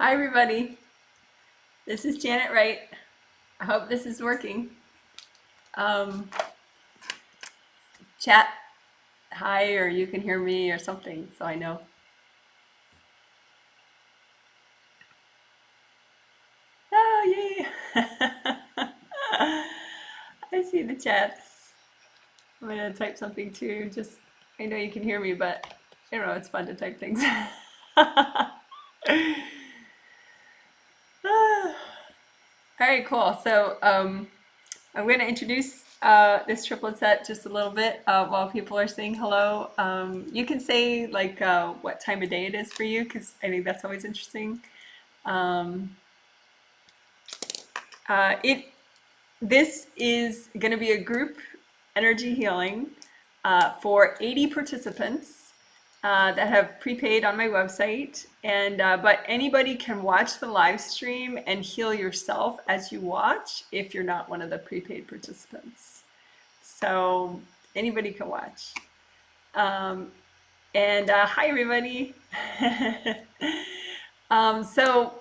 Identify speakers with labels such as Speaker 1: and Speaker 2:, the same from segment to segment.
Speaker 1: Hi everybody, this is Janet Wright. I hope this is working. Um, Chat hi or you can hear me or something so I know. Oh yay! I see the chats. I'm gonna type something too. Just I know you can hear me, but I don't know. It's fun to type things. All right, cool. So I'm going to introduce this triplet set just a little bit while people are saying hello. You can say like what time of day it is for you because I think that's always interesting. Um, it This is going to be a group energy healing for 80 participants that have prepaid on my website. And but anybody can watch the live stream and heal yourself as you watch if you're not one of the prepaid participants. So anybody can watch. Um, and hi everybody. So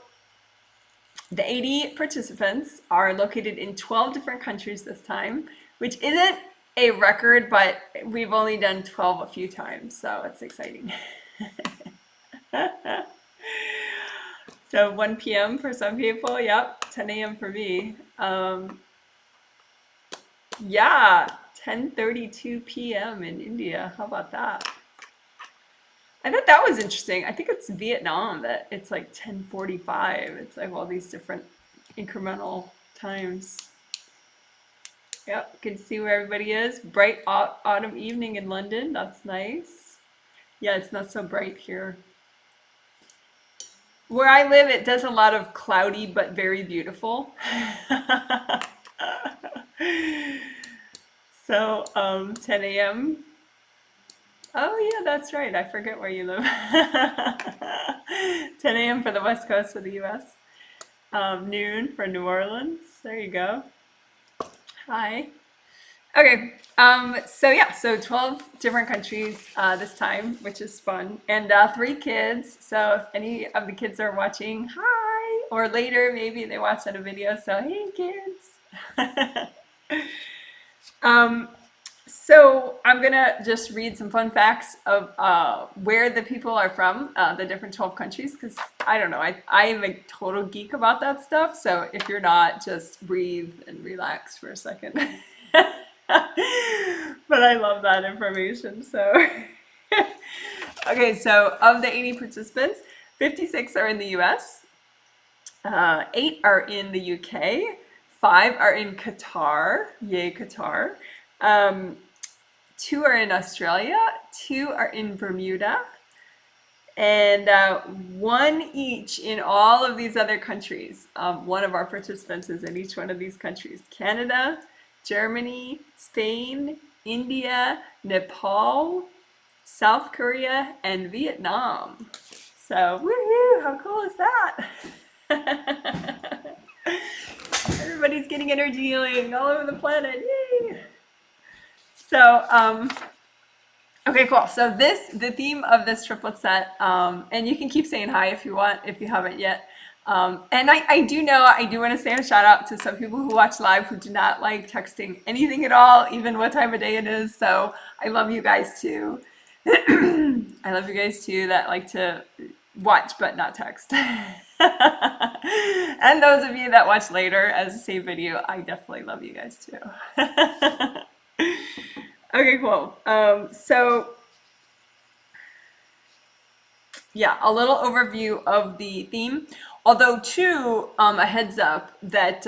Speaker 1: the 80 participants are located in 12 different countries this time, which isn't a record, but we've only done 12 a few times, so it's exciting. So 1 p.m. for some people, yep, 10 a.m. for me. Yeah, 10:32 p.m. in India. How about that? I thought that was interesting. I think it's Vietnam that it's like 10:45. It's like all these different incremental times. Yep, you can see where everybody is. Bright autumn evening in London. That's nice. Yeah, it's not so bright here. Where I live, it does a lot of cloudy but very beautiful. So, 10 a.m. Oh yeah, that's right. I forget where you live. 10 a.m. for the west coast of the US. Noon for New Orleans. There you go. Hi. Okay. So yeah, so 12 different countries this time, which is fun, and 3 kids. So if any of the kids are watching, hi, or later maybe they watch on a video. So hey, kids. Um, so I'm gonna just read some fun facts of where the people are from, the different 12 countries, because I don't know, I am a total geek about that stuff. So if you're not, just breathe and relax for a second. But I love that information. So okay, so of the 80 participants, 56 are in the US, 8 are in the UK, 5 are in Qatar, yay Qatar. Um, 2 are in Australia, 2 are in Bermuda, and 1 each in all of these other countries. One of our participants is in each one of these countries: Canada, Germany, Spain, India, Nepal, South Korea, and Vietnam. So, woohoo! How cool is that? Everybody's getting energy healing all over the planet. Yay! So, okay, cool. So the theme of this triplet set, and you can keep saying hi if you want, if you haven't yet. And I do know, I do want to say a shout out to some people who watch live who do not like texting anything at all, even what time of day it is. So I love you guys too. I love you guys too that like to watch but not text. And those of you that watch later as a save video, I definitely love you guys too. Okay, cool. So yeah, a little overview of the theme. Although too, a heads up that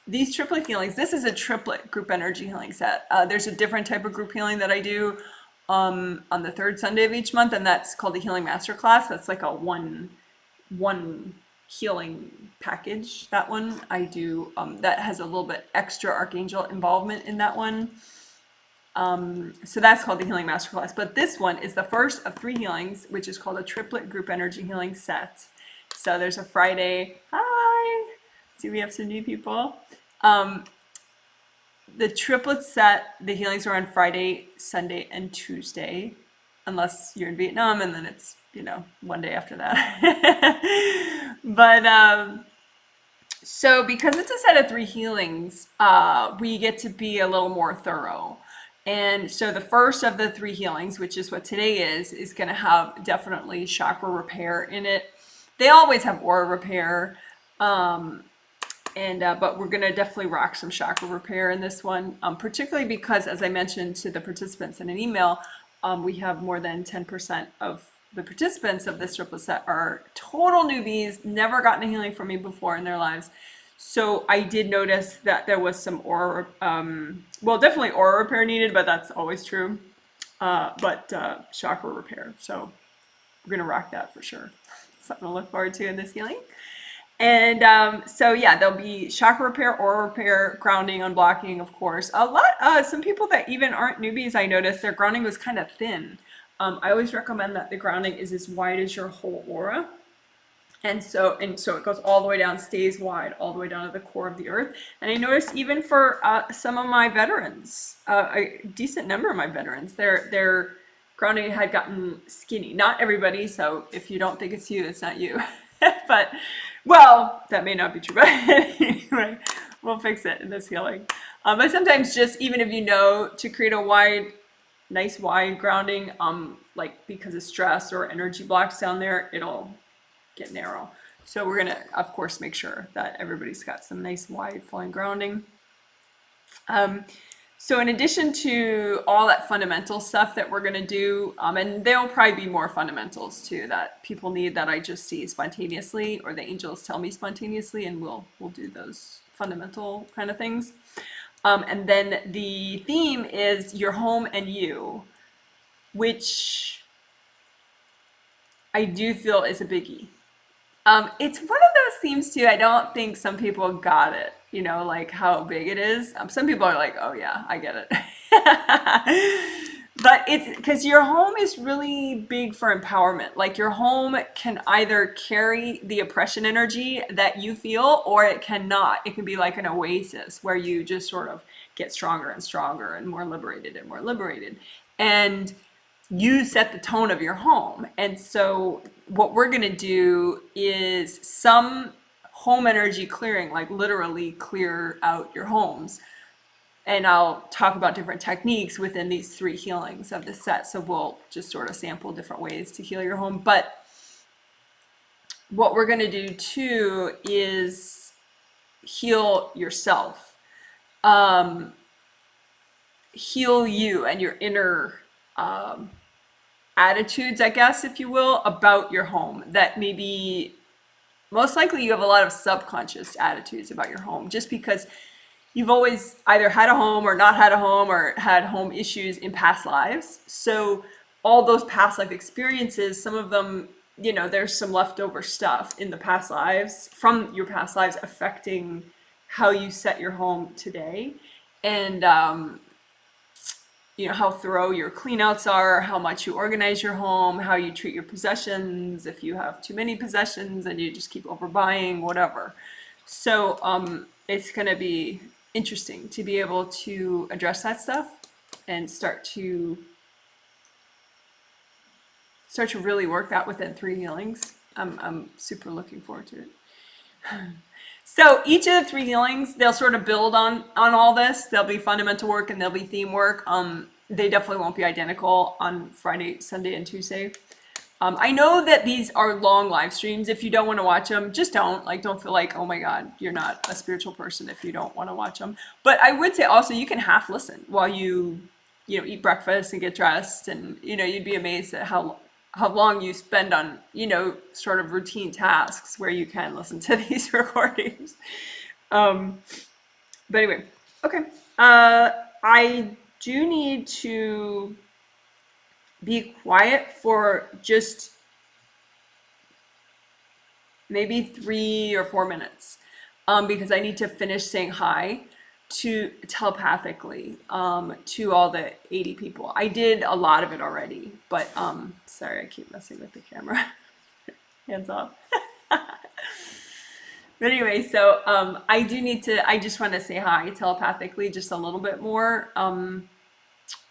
Speaker 1: these triplet healings, this is a triplet group energy healing set. There's a different type of group healing that I do on the third Sunday of each month, and that's called the Healing Masterclass. That's like a one healing package. That one I do, that has a little bit extra archangel involvement in that one. So that's called the Healing Masterclass. But this one is the first of 3 healings, which is called a triplet group energy healing set. So there's a Friday. Hi. See, we have some new people. The triplet set, the healings are on Friday, Sunday, and Tuesday. unless you're in Vietnam, and then it's, one day after that. But so because it's a set of 3 healings, we get to be a little more thorough. And so the first of the 3 healings, which is what today is going to have definitely chakra repair in it. They always have aura repair, but we're going to definitely rock some chakra repair in this one, particularly because, as I mentioned to the participants in an email, we have more than 10% of the participants of this triplet set are total newbies, never gotten a healing from me before in their lives. So I did notice that there was some aura, well, definitely aura repair needed, but that's always true. But chakra repair. So we're going to rock that for sure. Something to look forward to in this healing. And so yeah, there'll be chakra repair, aura repair, grounding, unblocking, of course. Some people that even aren't newbies, I noticed their grounding was kind of thin. I always recommend that the grounding is as wide as your whole aura. And so it goes all the way down, stays wide, all the way down to the core of the earth. And I noticed even for some of my veterans, a decent number of my veterans, their grounding had gotten skinny. Not everybody, so if you don't think it's you, it's not you. But, well, that may not be true, but anyway, we'll fix it in this healing. But sometimes just, even if you know to create a nice wide grounding, like because of stress or energy blocks down there, it'll get narrow. So we're gonna, of course, make sure that everybody's got some nice wide flowing grounding. So in addition to all that fundamental stuff that we're gonna do, and there'll probably be more fundamentals too that people need that I just see spontaneously, or the angels tell me spontaneously, and we'll do those fundamental kind of things. And then the theme is your home and you, which I do feel is a biggie. It's one of those themes too. I don't think some people got it, like how big it is. Some people are like, oh yeah, I get it. But it's because your home is really big for empowerment. Like your home can either carry the oppression energy that you feel, or it cannot. It can be like an oasis where you just sort of get stronger and stronger and more liberated and more liberated. And you set the tone of your home. And so what we're going to do is some home energy clearing, like literally clear out your homes. And I'll talk about different techniques within these 3 healings of the set. So we'll just sort of sample different ways to heal your home. But what we're going to do too is heal yourself. Heal you and your inner attitudes, I guess, if you will, about your home, that maybe most likely you have a lot of subconscious attitudes about your home, just because you've always either had a home or not had a home or had home issues in past lives. So all those past life experiences, some of them, there's some leftover stuff in the past lives, from your past lives, affecting how you set your home today. And how thorough your cleanouts are, how much you organize your home, how you treat your possessions, if you have too many possessions and you just keep overbuying, whatever. So it's going to be interesting to be able to address that stuff and start to really work that within 3 healings. I'm super looking forward to it. So each of the 3 healings, they'll sort of build on all this. There'll be fundamental work and there'll be theme work. They definitely won't be identical on Friday, Sunday, and Tuesday. I know that these are long live streams. If you don't want to watch them, just don't. Don't feel like, oh my God, you're not a spiritual person if you don't want to watch them. But I would say also you can half listen while you eat breakfast and get dressed, and you'd be amazed at how long you spend on, sort of routine tasks where you can listen to these recordings. But anyway, okay. I do need to be quiet for just maybe 3 or 4 minutes, because I need to finish saying hi to telepathically to all the 80 people. I did a lot of it already, but sorry, I keep messing with the camera. Hands off. But anyway, so I just want to say hi telepathically just a little bit more.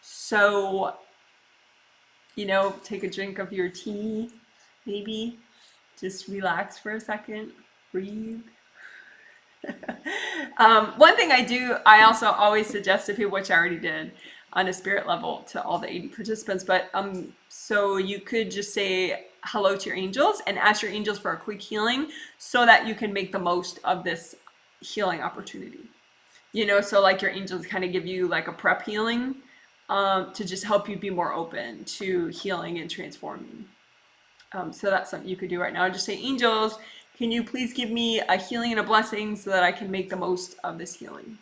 Speaker 1: So You know, take a drink of your tea, maybe. Just relax for a second, breathe. One thing I also always suggest to people, which I already did on a spirit level to all the 80 participants, but so you could just say hello to your angels and ask your angels for a quick healing so that you can make the most of this healing opportunity. You know, so like your angels kind of give you like a prep healing to just help you be more open to healing and transforming. So that's something you could do right now. Just say, angels, can you please give me a healing and a blessing so that I can make the most of this healing?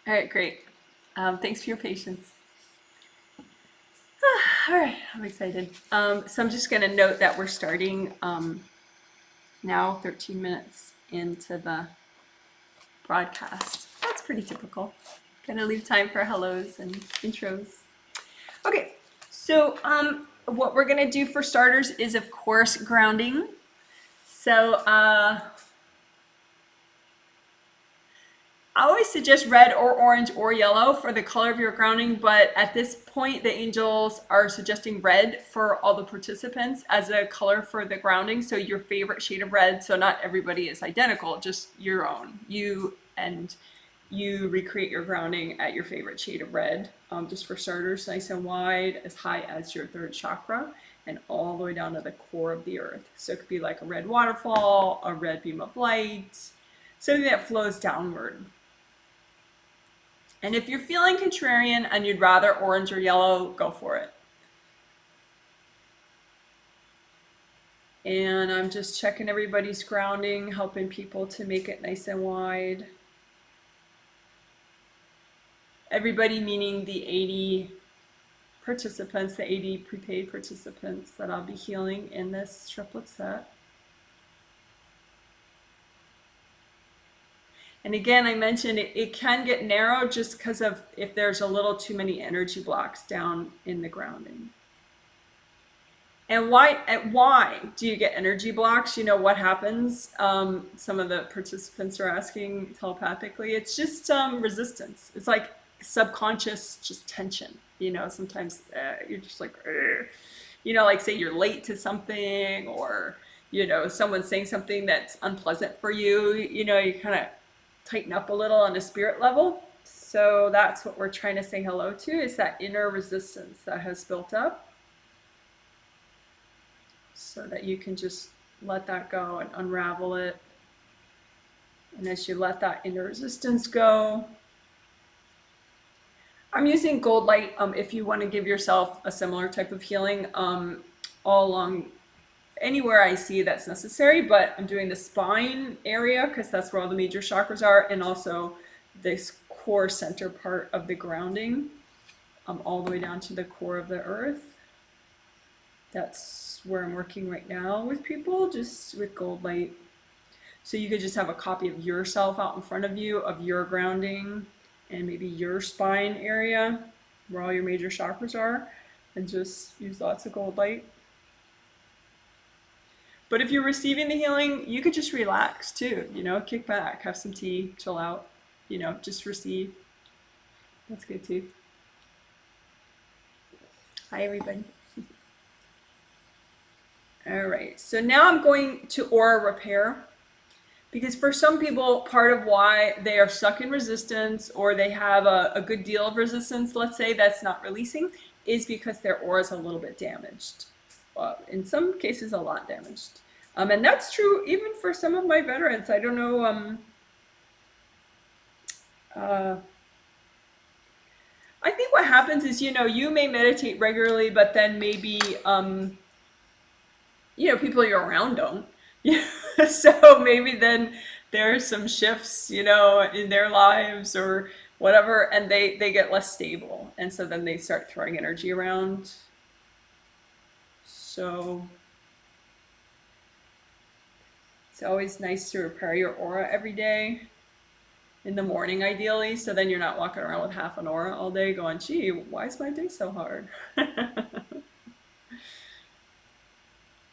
Speaker 1: All right, great. Thanks for your patience. All right, I'm excited. So I'm just going to note that we're starting now 13 minutes into the broadcast. That's pretty typical. Gonna leave time for hellos and intros. Okay, so what we're gonna do for starters is, of course, grounding. So I always suggest red or orange or yellow for the color of your grounding, but at this point, the angels are suggesting red for all the participants as a color for the grounding. So your favorite shade of red. So not everybody is identical, just your own. You recreate your grounding at your favorite shade of red. Just for starters, nice and wide, as high as your third chakra, and all the way down to the core of the earth. So it could be like a red waterfall, a red beam of light, something that flows downward. And if you're feeling contrarian and you'd rather orange or yellow, go for it. And I'm just checking everybody's grounding, helping people to make it nice and wide. Everybody meaning the 80 participants, the 80 prepaid participants that I'll be healing in this triplet set. And again, I mentioned it can get narrow just because of if there's a little too many energy blocks down in the grounding. And why do you get energy blocks? You know what happens? Some of the participants are asking telepathically. It's just resistance. It's like subconscious, just tension. You know, sometimes you're just like, you know, like say you're late to something, or you know, someone's saying something that's unpleasant for you. You know, you kind of tighten up a little on a spirit level. So that's what we're trying to say hello to, is that inner resistance that has built up, so that you can just let that go and unravel it. And as you let that inner resistance go, I'm using gold light if you want to give yourself a similar type of healing all along anywhere I see that's necessary, but I'm doing the spine area because that's where all the major chakras are, and also this core center part of the grounding, all the way down to the core of the earth. That's where I'm working right now with people, just with gold light. So you could just have a copy of yourself out in front of you, of your grounding, and maybe your spine area where all your major chakras are, and just use lots of gold light. But if you're receiving the healing, you could just relax too, you know, kick back, have some tea, chill out, you know, just receive. That's good too. Hi, everybody. All All right, so now I'm going to aura repair, because for some people, part of why they are stuck in resistance, or they have a good deal of resistance, let's say, that's not releasing, is because their aura is a little bit damaged. In some cases, a lot damaged. And that's true even for some of my veterans. I don't know. I think what happens is, you may meditate regularly, but then maybe, people you're around don't. So maybe then there's some shifts, in their lives or whatever, and they get less stable. And so then they start throwing energy around. So it's always nice to repair your aura every day. In the morning, ideally, so then you're not walking around with half an aura all day going, gee, why is my day so hard?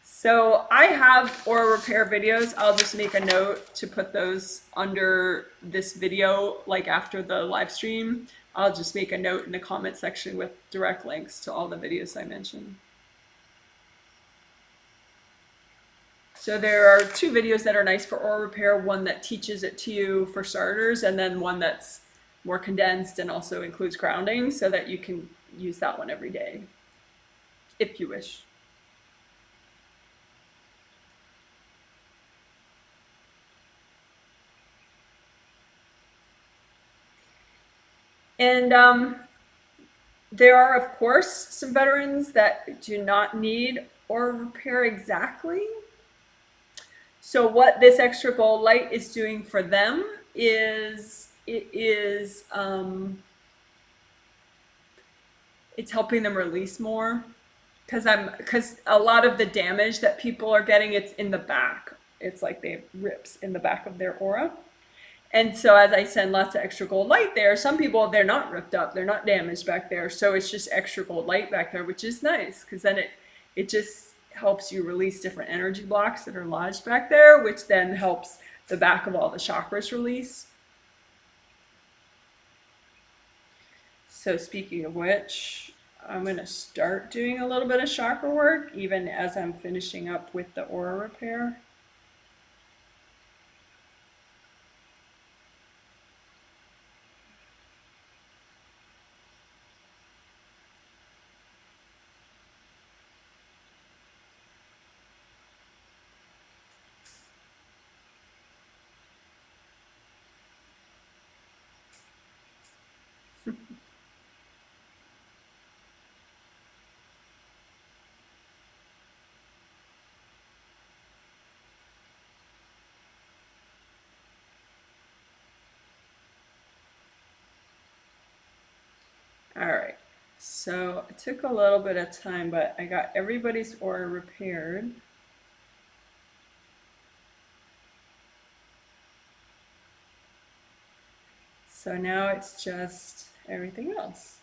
Speaker 1: So I have aura repair videos. I'll just make a note to put those under this video, like after the live stream. I'll just make a note in the comment section with direct links to all the videos I mentioned. So there are 2 videos that are nice for aura repair, one that teaches it to you for starters, and then one that's more condensed and also includes grounding, so that you can use that one every day, if you wish. And there are, of course, some veterans that do not need aura repair exactly. So what this extra gold light is doing for them is it's helping them release more, because a lot of the damage that people are getting, it's in the back. It's like they have rips in the back of their aura. And so as I send lots of extra gold light there, some people, they're not ripped up, they're not damaged back there. So it's just extra gold light back there, which is nice, because then it just helps you release different energy blocks that are lodged back there, which then helps the back of all the chakras release. So speaking of which, I'm going to start doing a little bit of chakra work, even as I'm finishing up with the aura repair. All right, so it took a little bit of time, but I got everybody's aura repaired. So now it's just everything else.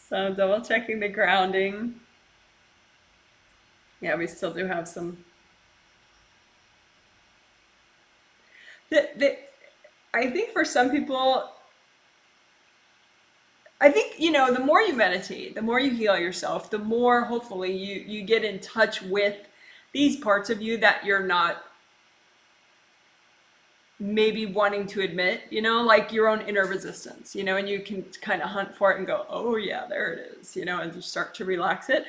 Speaker 1: So I'm double checking the grounding. Yeah, we still do have some. I think for some people, I think, the more you meditate, the more you heal yourself, the more hopefully you get in touch with these parts of you that you're not maybe wanting to admit, like your own inner resistance, and you can kind of hunt for it and go, oh yeah, there it is, and just start to relax it.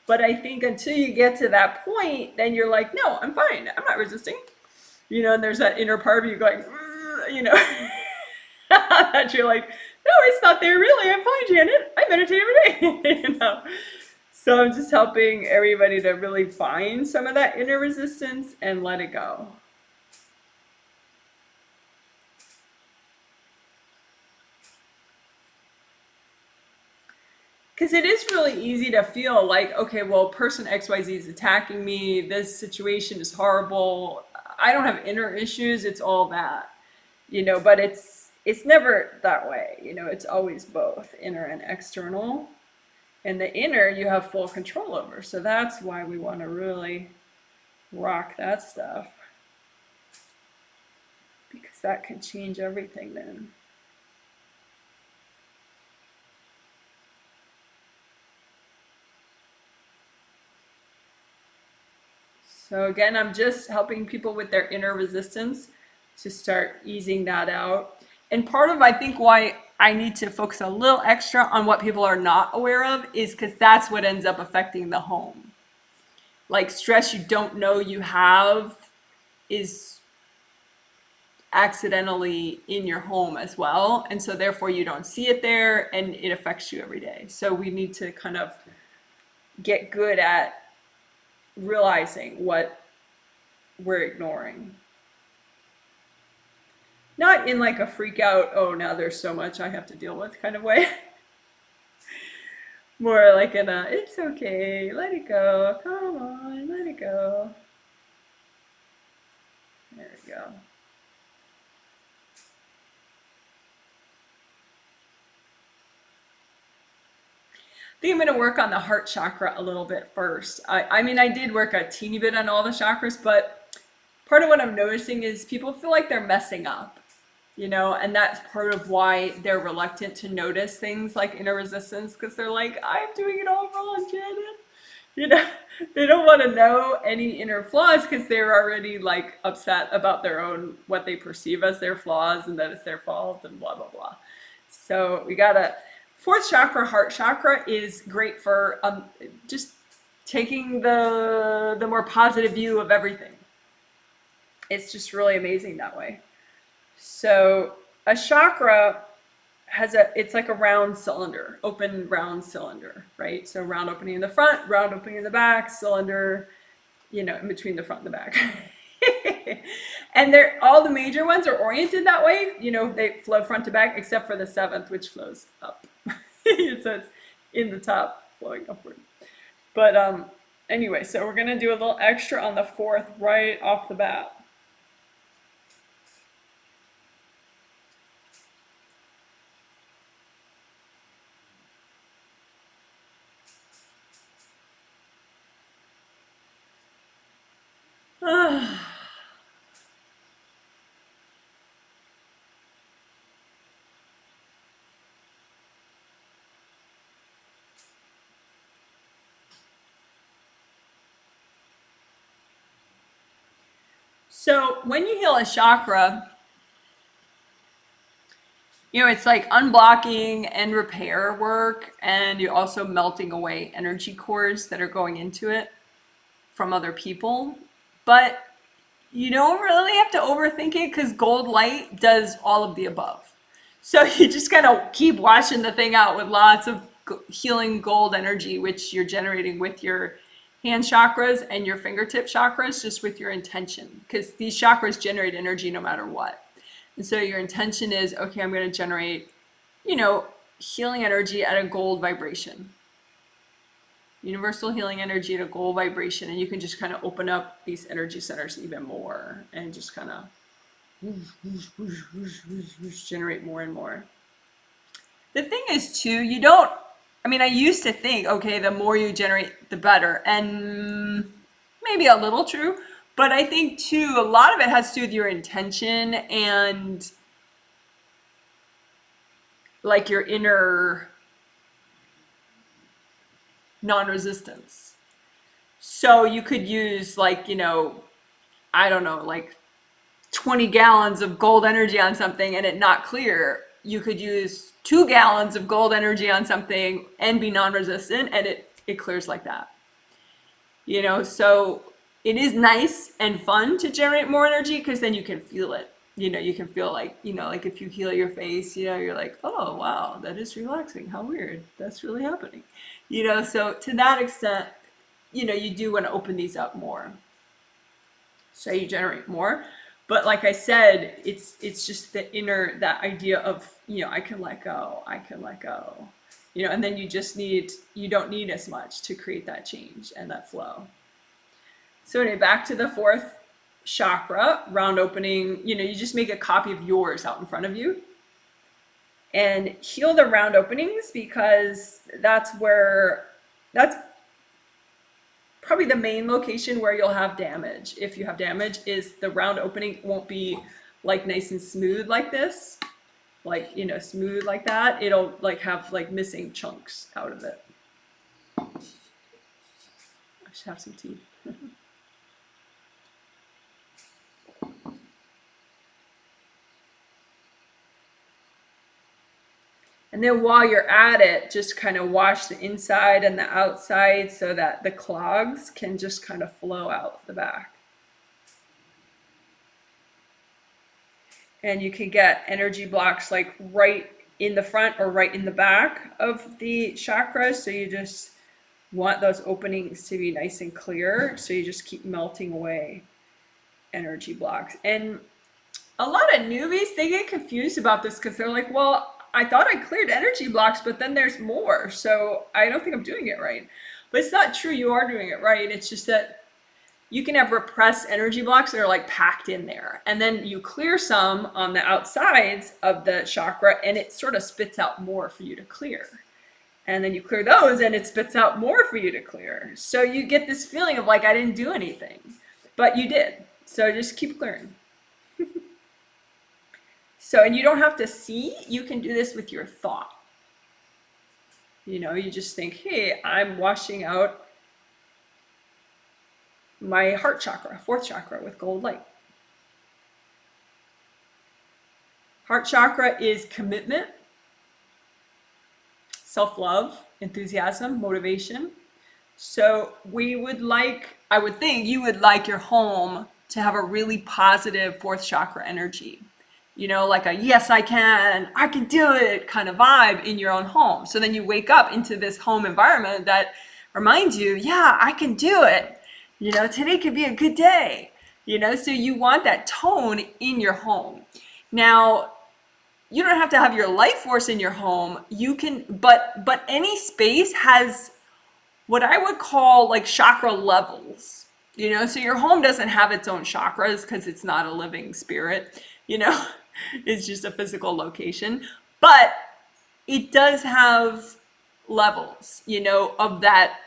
Speaker 1: But I think until you get to that point, then you're like, no, I'm fine. I'm not resisting. And there's that inner part of you going, that you're like, no, it's not there really. I'm fine, Janet. I meditate every day. So I'm just helping everybody to really find some of that inner resistance and let it go. Because it is really easy to feel like, okay, well, person XYZ is attacking me. This situation is horrible. I don't have inner issues. It's all that, but it's never that way. It's always both inner and external. And the inner you have full control over. So that's why we want to really rock that stuff. Because that can change everything then. So again, I'm just helping people with their inner resistance to start easing that out. And part of, I think, why I need to focus a little extra on what people are not aware of is because that's what ends up affecting the home. Like stress you don't know you have is accidentally in your home as well. And so therefore you don't see it there and it affects you every day. So we need to kind of get good at realizing what we're ignoring. Not in like a freak out, oh, now there's so much I have to deal with kind of way. More like in a, it's okay, let it go, come on, let it go. There we go. I think I'm going to work on the heart chakra a little bit first. I mean, I did work a teeny bit on all the chakras, but part of what I'm noticing is people feel like they're messing up, you know, and that's part of why they're reluctant to notice things like inner resistance, because they're like, I'm doing it all wrong, Janet. You know, they don't want to know any inner flaws because they're already like upset about their own, what they perceive as their flaws and that it's their fault and blah, blah, blah. So we gotta, fourth chakra, heart chakra, is great for just taking the more positive view of everything. It's just really amazing that way. So a chakra has it's like a round cylinder, open round cylinder, right? So round opening in the front, round opening in the back, cylinder, you know, in between the front and the back. And all the major ones are oriented that way. You know, they flow front to back, except for the seventh, which flows up. So it's in the top, flowing upward. But anyway, so we're gonna do a little extra on the fourth right off the bat. So when you heal a chakra, you know, it's like unblocking and repair work, and you're also melting away energy cores that are going into it from other people. But you don't really have to overthink it because gold light does all of the above. So you just gotta keep washing the thing out with lots of healing gold energy, which you're generating with your hand chakras and your fingertip chakras, just with your intention, because these chakras generate energy no matter what. And so your intention is, okay, I'm going to generate, you know, healing energy at a gold vibration. Universal healing energy at a gold vibration. And you can just kind of open up these energy centers even more and just kind of generate more and more. The thing is, too, you don't, I mean, I used to think, okay, the more you generate, the better. And maybe a little true. But I think, too, a lot of it has to do with your intention and like your inner non-resistance. So you could use like, you know, I don't know, like 20 gallons of gold energy on something and it not clear. You could use 2 gallons of gold energy on something and be non-resistant, and it clears like that. You know, so it is nice and fun to generate more energy because then you can feel it. You know, you can feel like, you know, like if you heal your face, you know, you're like, oh, wow, that is relaxing. How weird. That's really happening. You know, so to that extent, you know, you do want to open these up more. So you generate more. But like I said, it's just the inner, that idea of, you know, I can let go, I can let go. You know, and then you don't need as much to create that change and that flow. So anyway, back to the fourth chakra, round opening, you know, you just make a copy of yours out in front of you and heal the round openings, because that's probably the main location where you'll have damage. If you have damage, is the round opening won't be like nice and smooth like this, like, you know, smooth like that. It'll like have like missing chunks out of it. I should have some tea. And then while you're at it, just kind of wash the inside and the outside so that the clogs can just kind of flow out the back. And you can get energy blocks like right in the front or right in the back of the chakras. So you just want those openings to be nice and clear. So you just keep melting away energy blocks. And a lot of newbies, they get confused about this because they're like, well, I thought I cleared energy blocks, but then there's more. So I don't think I'm doing it right. But it's not true. You are doing it right. It's just that you can have repressed energy blocks that are like packed in there. And then you clear some on the outsides of the chakra and it sort of spits out more for you to clear. And then you clear those and it spits out more for you to clear. So you get this feeling of like, I didn't do anything, but you did. So just keep clearing. So, and you don't have to see, you can do this with your thought. You know, you just think, hey, I'm washing out my heart chakra, fourth chakra, with gold light. Heart chakra is commitment, self-love, enthusiasm, motivation. So we would like, I would think you would like your home to have a really positive fourth chakra energy. You know, like a yes, I can do it kind of vibe in your own home. So then you wake up into this home environment that reminds you, yeah, I can do it. You know, today could be a good day. You know, so you want that tone in your home. Now, you don't have to have your life force in your home. You can, but any space has what I would call like chakra levels. You know, so your home doesn't have its own chakras because it's not a living spirit. You know, it's just a physical location. But it does have levels, you know, of that,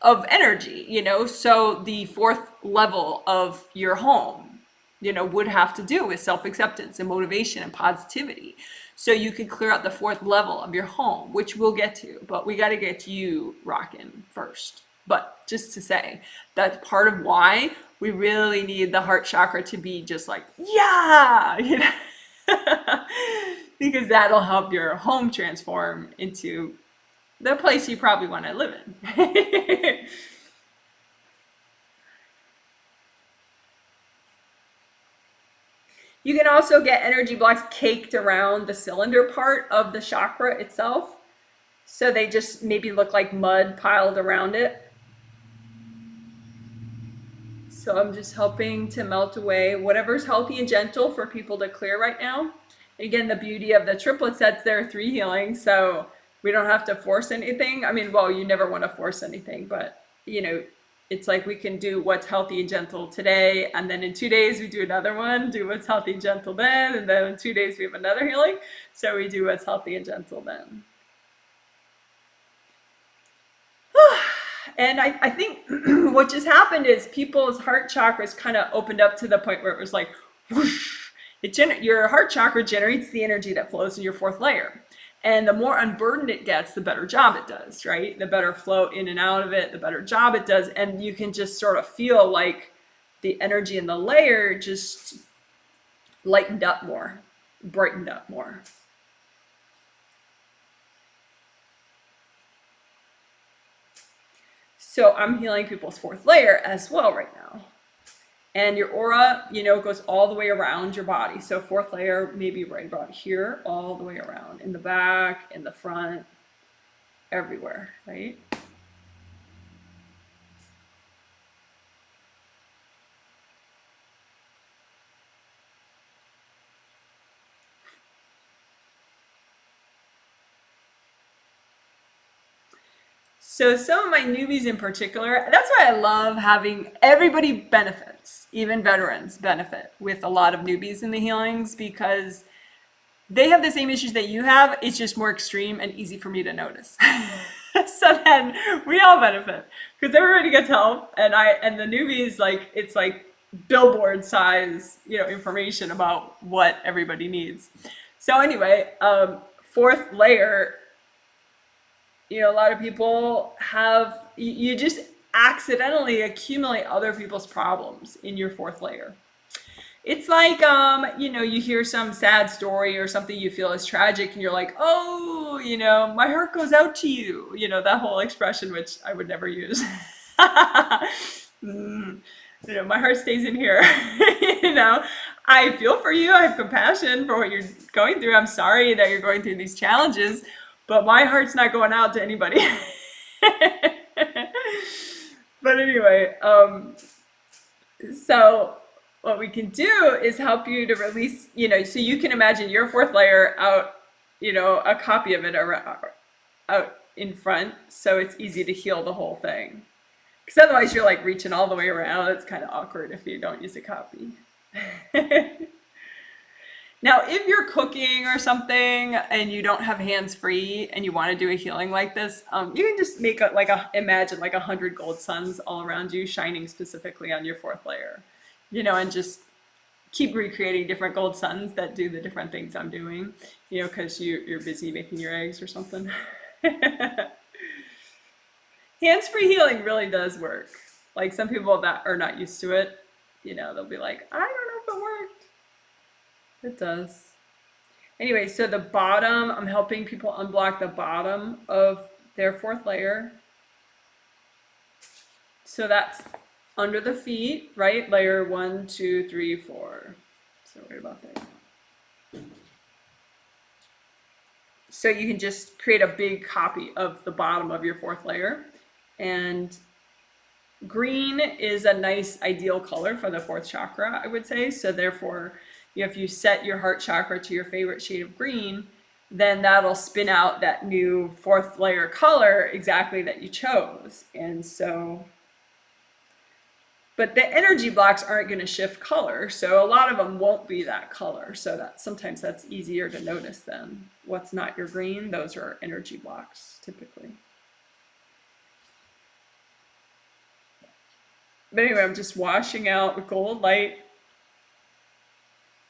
Speaker 1: of energy, you know. So the fourth level of your home, you know, would have to do with self-acceptance and motivation and positivity. So you could clear out the fourth level of your home, which we'll get to, but we got to get you rocking first. But just to say, that's part of why we really need the heart chakra to be just like, yeah, you know, because that'll help your home transform into the place you probably want to live in. You can also get energy blocks caked around the cylinder part of the chakra itself. So they just maybe look like mud piled around it. So I'm just helping to melt away whatever's healthy and gentle for people to clear right now. Again, the beauty of the triplet sets, there are 3 healings, so we don't have to force anything. I mean, well, you never want to force anything, but you know, it's like we can do what's healthy and gentle today, and then in 2 days we do another one, do what's healthy and gentle then, and then in 2 days we have another healing. So we do what's healthy and gentle then. And I think what just happened is people's heart chakras kind of opened up to the point where it was like, whoosh, your heart chakra generates the energy that flows in your fourth layer. And the more unburdened it gets, the better job it does, right? The better flow in and out of it, the better job it does. And you can just sort of feel like the energy in the layer just lightened up more, brightened up more. So I'm healing people's fourth layer as well right now. And your aura, you know, goes all the way around your body. So fourth layer, maybe right about here, all the way around, in the back, in the front, everywhere, right? So some of my newbies in particular, that's why I love having everybody benefits, even veterans benefit with a lot of newbies in the healings, because they have the same issues that you have. It's just more extreme and easy for me to notice. So then we all benefit because everybody gets help, and the newbies, like, it's like billboard size, you know, information about what everybody needs. So anyway, fourth layer, you know, a lot of people have, you just accidentally accumulate other people's problems in your fourth layer. It's like, you know, you hear some sad story or something you feel is tragic and you're like, oh, you know, my heart goes out to you. You know, that whole expression, which I would never use. Mm, you know, my heart stays in here. You know, I feel for you. I have compassion for what you're going through. I'm sorry that you're going through these challenges, but my heart's not going out to anybody. But anyway, so what we can do is help you to release, you know, so you can imagine your fourth layer out, you know, a copy of it out in front, so it's easy to heal the whole thing. Because otherwise you're like reaching all the way around. It's kind of awkward if you don't use a copy. Now, if you're cooking or something and you don't have hands free and you want to do a healing like this, you can just make imagine like 100 gold suns all around you, shining specifically on your fourth layer, you know, and just keep recreating different gold suns that do the different things I'm doing, you know, because you're busy making your eggs or something. Hands free healing really does work. Like some people that are not used to it, you know, they'll be like, I don't know if it worked. It does. Anyway, so the bottom, I'm helping people unblock the bottom of their fourth layer. So that's under the feet, right? Layer 1, 2, 3, 4. So right about there. So you can just create a big copy of the bottom of your fourth layer. And green is a nice ideal color for the fourth chakra, I would say. So therefore, if you set your heart chakra to your favorite shade of green, then that'll spin out that new fourth layer color exactly that you chose. And so, but the energy blocks aren't going to shift color. So a lot of them won't be that color. So that sometimes that's easier to notice than what's not your green. Those are energy blocks typically. But anyway, I'm just washing out with gold light.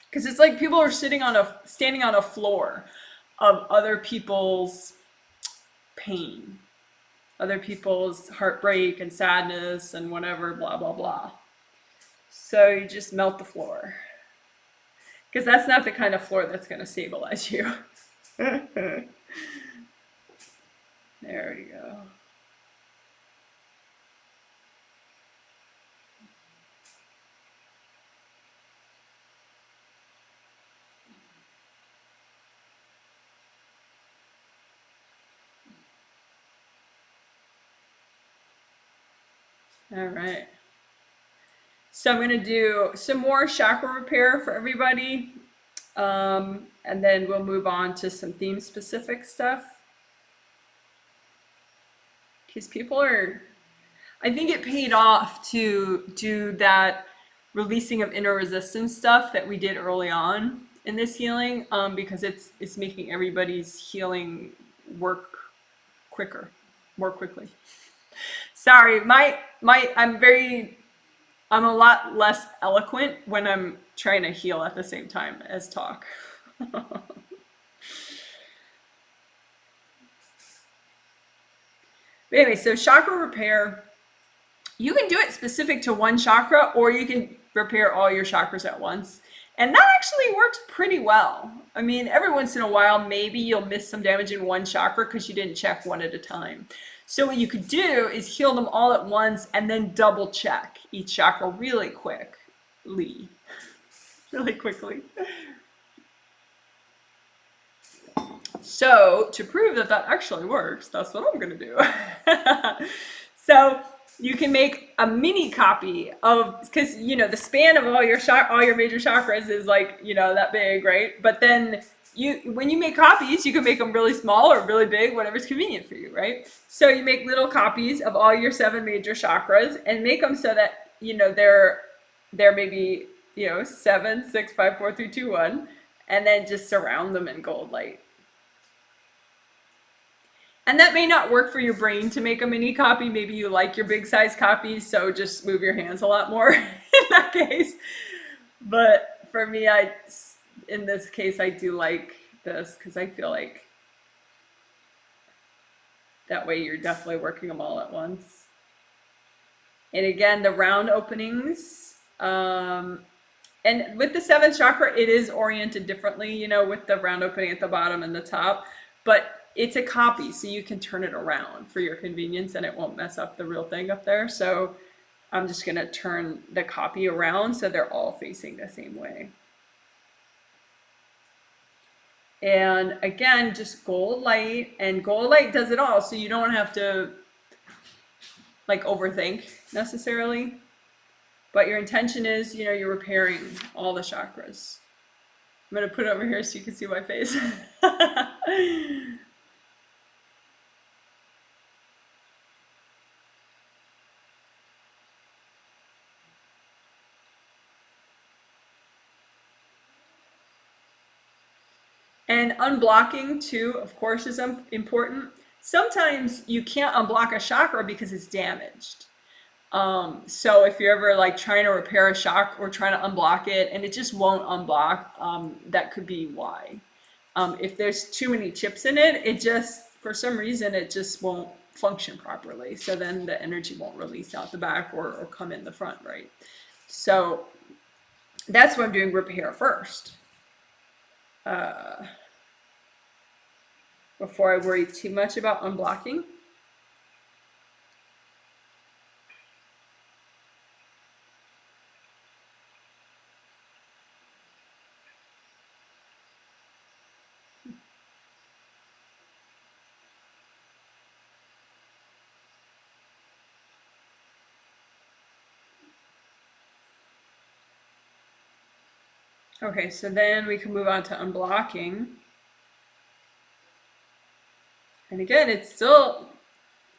Speaker 1: Because it's like people are standing on a floor of other people's pain, other people's heartbreak and sadness and whatever, blah, blah, blah. So you just melt the floor. Because that's not the kind of floor that's going to stabilize you. There we go. All right. So I'm going to do some more chakra repair for everybody. And then we'll move on to some theme specific stuff. Because people are, I think it paid off to do that releasing of inner resistance stuff that we did early on in this healing, because it's making everybody's healing work more quickly. Sorry, I'm a lot less eloquent when I'm trying to heal at the same time as talk. Anyway, so chakra repair, you can do it specific to one chakra, or you can repair all your chakras at once. And that actually works pretty well. I mean, every once in a while, maybe you'll miss some damage in one chakra because you didn't check one at a time. So what you could do is heal them all at once and then double check each chakra really quickly. So to prove that that actually works, that's what I'm going to do. So you can make a mini copy of, because you know the span of all your major chakras is like, you know, that big, right? But then when you make copies, you can make them really small or really big, whatever's convenient for you, right? So you make little copies of all your 7 major chakras and make them so that, you know, they're maybe, you know, 7, 6, 5, 4, 3, 2, 1, and then just surround them in gold light. And that may not work for your brain to make a mini copy. Maybe you like your big size copies, so just move your hands a lot more in that case. But for me, in this case, I do like this because I feel like that way you're definitely working them all at once. And again, the round openings, And with the seventh chakra, it is oriented differently, you know, with the round opening at the bottom and the top, but it's a copy, so you can turn it around for your convenience and it won't mess up the real thing up there. So I'm just going to turn the copy around so they're all facing the same way. And again, just gold light, and gold light does it all, so you don't have to like overthink necessarily. But your intention is, you know, you're repairing all the chakras. I'm going to put it over here so you can see my face. And unblocking too, of course, is important. Sometimes you can't unblock a chakra because it's damaged. So if you're ever like trying to repair a chakra or trying to unblock it and it just won't unblock, that could be why. If there's too many chips in it, it just, for some reason, it just won't function properly. So then the energy won't release out the back or come in the front, right? So that's why I'm doing repair first. Before I worry too much about unblocking. Okay, so then we can move on to unblocking. And again, it's still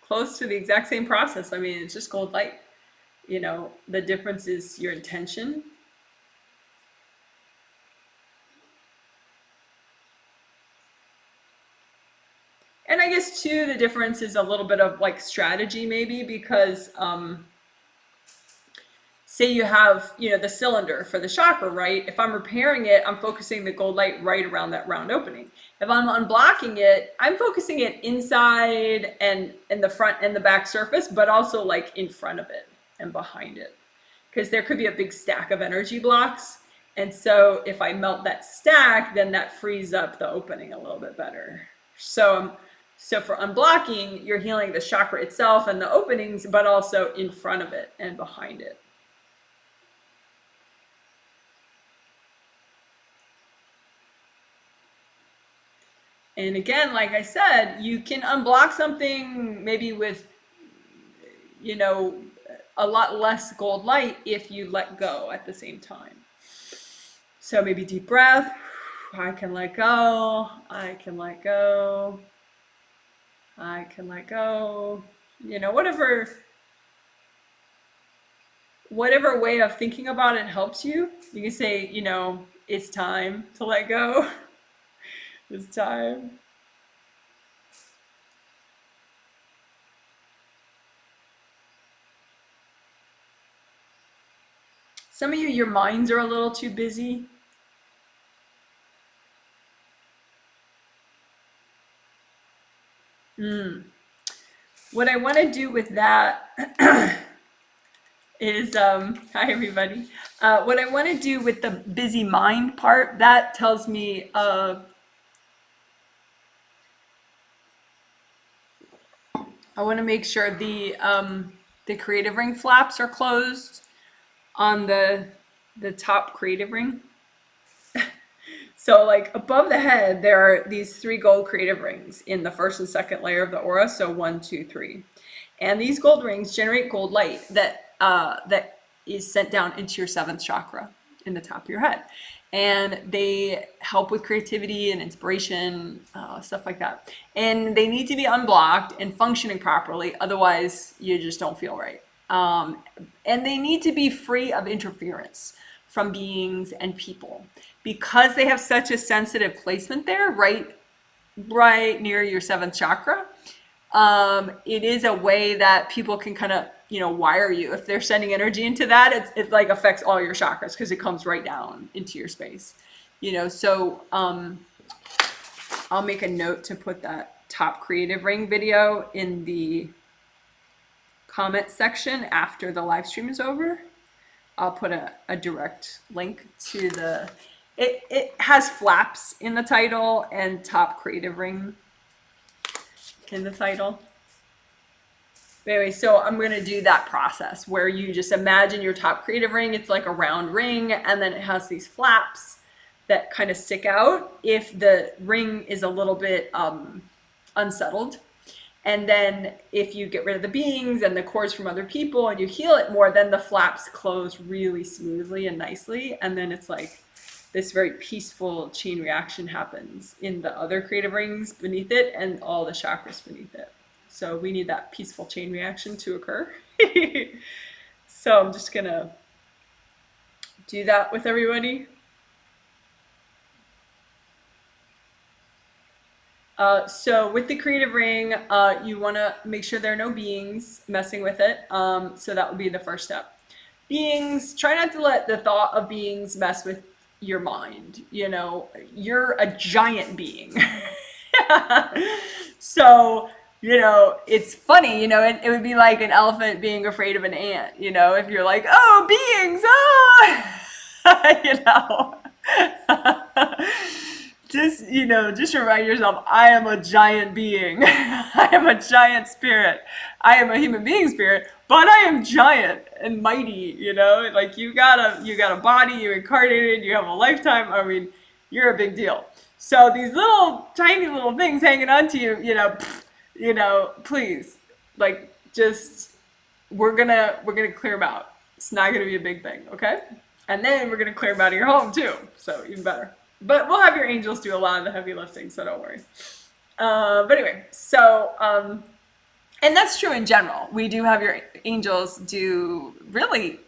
Speaker 1: close to the exact same process. I mean, it's just gold light. You know, the difference is your intention. And I guess too, the difference is a little bit of like strategy maybe, because say you have, you know, the cylinder for the chakra, right? If I'm repairing it, I'm focusing the gold light right around that round opening. If I'm unblocking it, I'm focusing it inside and in the front and the back surface, but also like in front of it and behind it. Because there could be a big stack of energy blocks. And so if I melt that stack, then that frees up the opening a little bit better. So for unblocking, you're healing the chakra itself and the openings, but also in front of it and behind it. And again, like I said, you can unblock something maybe with, you know, a lot less gold light if you let go at the same time. So maybe deep breath. I can let go. I can let go. I can let go. You know, whatever way of thinking about it helps you. You can say, you know, it's time to let go. It's time. Some of you, your minds are a little too busy. What I want to do with that is, hi everybody. What I want to do with the busy mind part, that tells me I want to make sure the creative ring flaps are closed on the top creative ring. So like above the head, there are these 3 gold creative rings in the first and second layer of the aura. So 1, 2, 3. And these gold rings generate gold light that is sent down into your 7th chakra in the top of your head. And they help with creativity and inspiration, stuff like that. And they need to be unblocked and functioning properly. Otherwise, you just don't feel right. And they need to be free of interference from beings and people, because they have such a sensitive placement there, right near your 7th chakra. It is a way that people can kind of, you know, wire you. If they're sending energy into that, it like affects all your chakras because it comes right down into your space, you know. So I'll make a note to put that top creative ring video in the comment section after the live stream is over. I'll put a direct link to the, it has flaps in the title and top creative ring in the title. But anyway, so I'm going to do that process where you just imagine your top creative ring. It's like a round ring, and then it has these flaps that kind of stick out if the ring is a little bit unsettled. And then if you get rid of the beings and the cords from other people and you heal it more, then the flaps close really smoothly and nicely. And then it's like this very peaceful chain reaction happens in the other creative rings beneath it and all the chakras beneath it. So we need that peaceful chain reaction to occur. So I'm just gonna do that with everybody. So with the creative ring, you want to make sure there are no beings messing with it. So that would be the first step. Beings, try not to let the thought of beings mess with your mind. You know, you're a giant being. So, you know, it's funny, you know, it would be like an elephant being afraid of an ant, you know, if you're like, oh, beings, oh, you know. Just, you know, just remind yourself, I am a giant being. I am a giant spirit. I am a human being spirit, but I am giant and mighty, you know? Like you got a body, you incarnated, you have a lifetime. I mean, you're a big deal. So these little tiny little things hanging on to you, you know, please, like just we're gonna clear them out. It's not gonna be a big thing, okay? And then we're gonna clear them out of your home too. So even better. But we'll have your angels do a lot of the heavy lifting, so don't worry. But anyway, so, and that's true in general. We do have your angels do really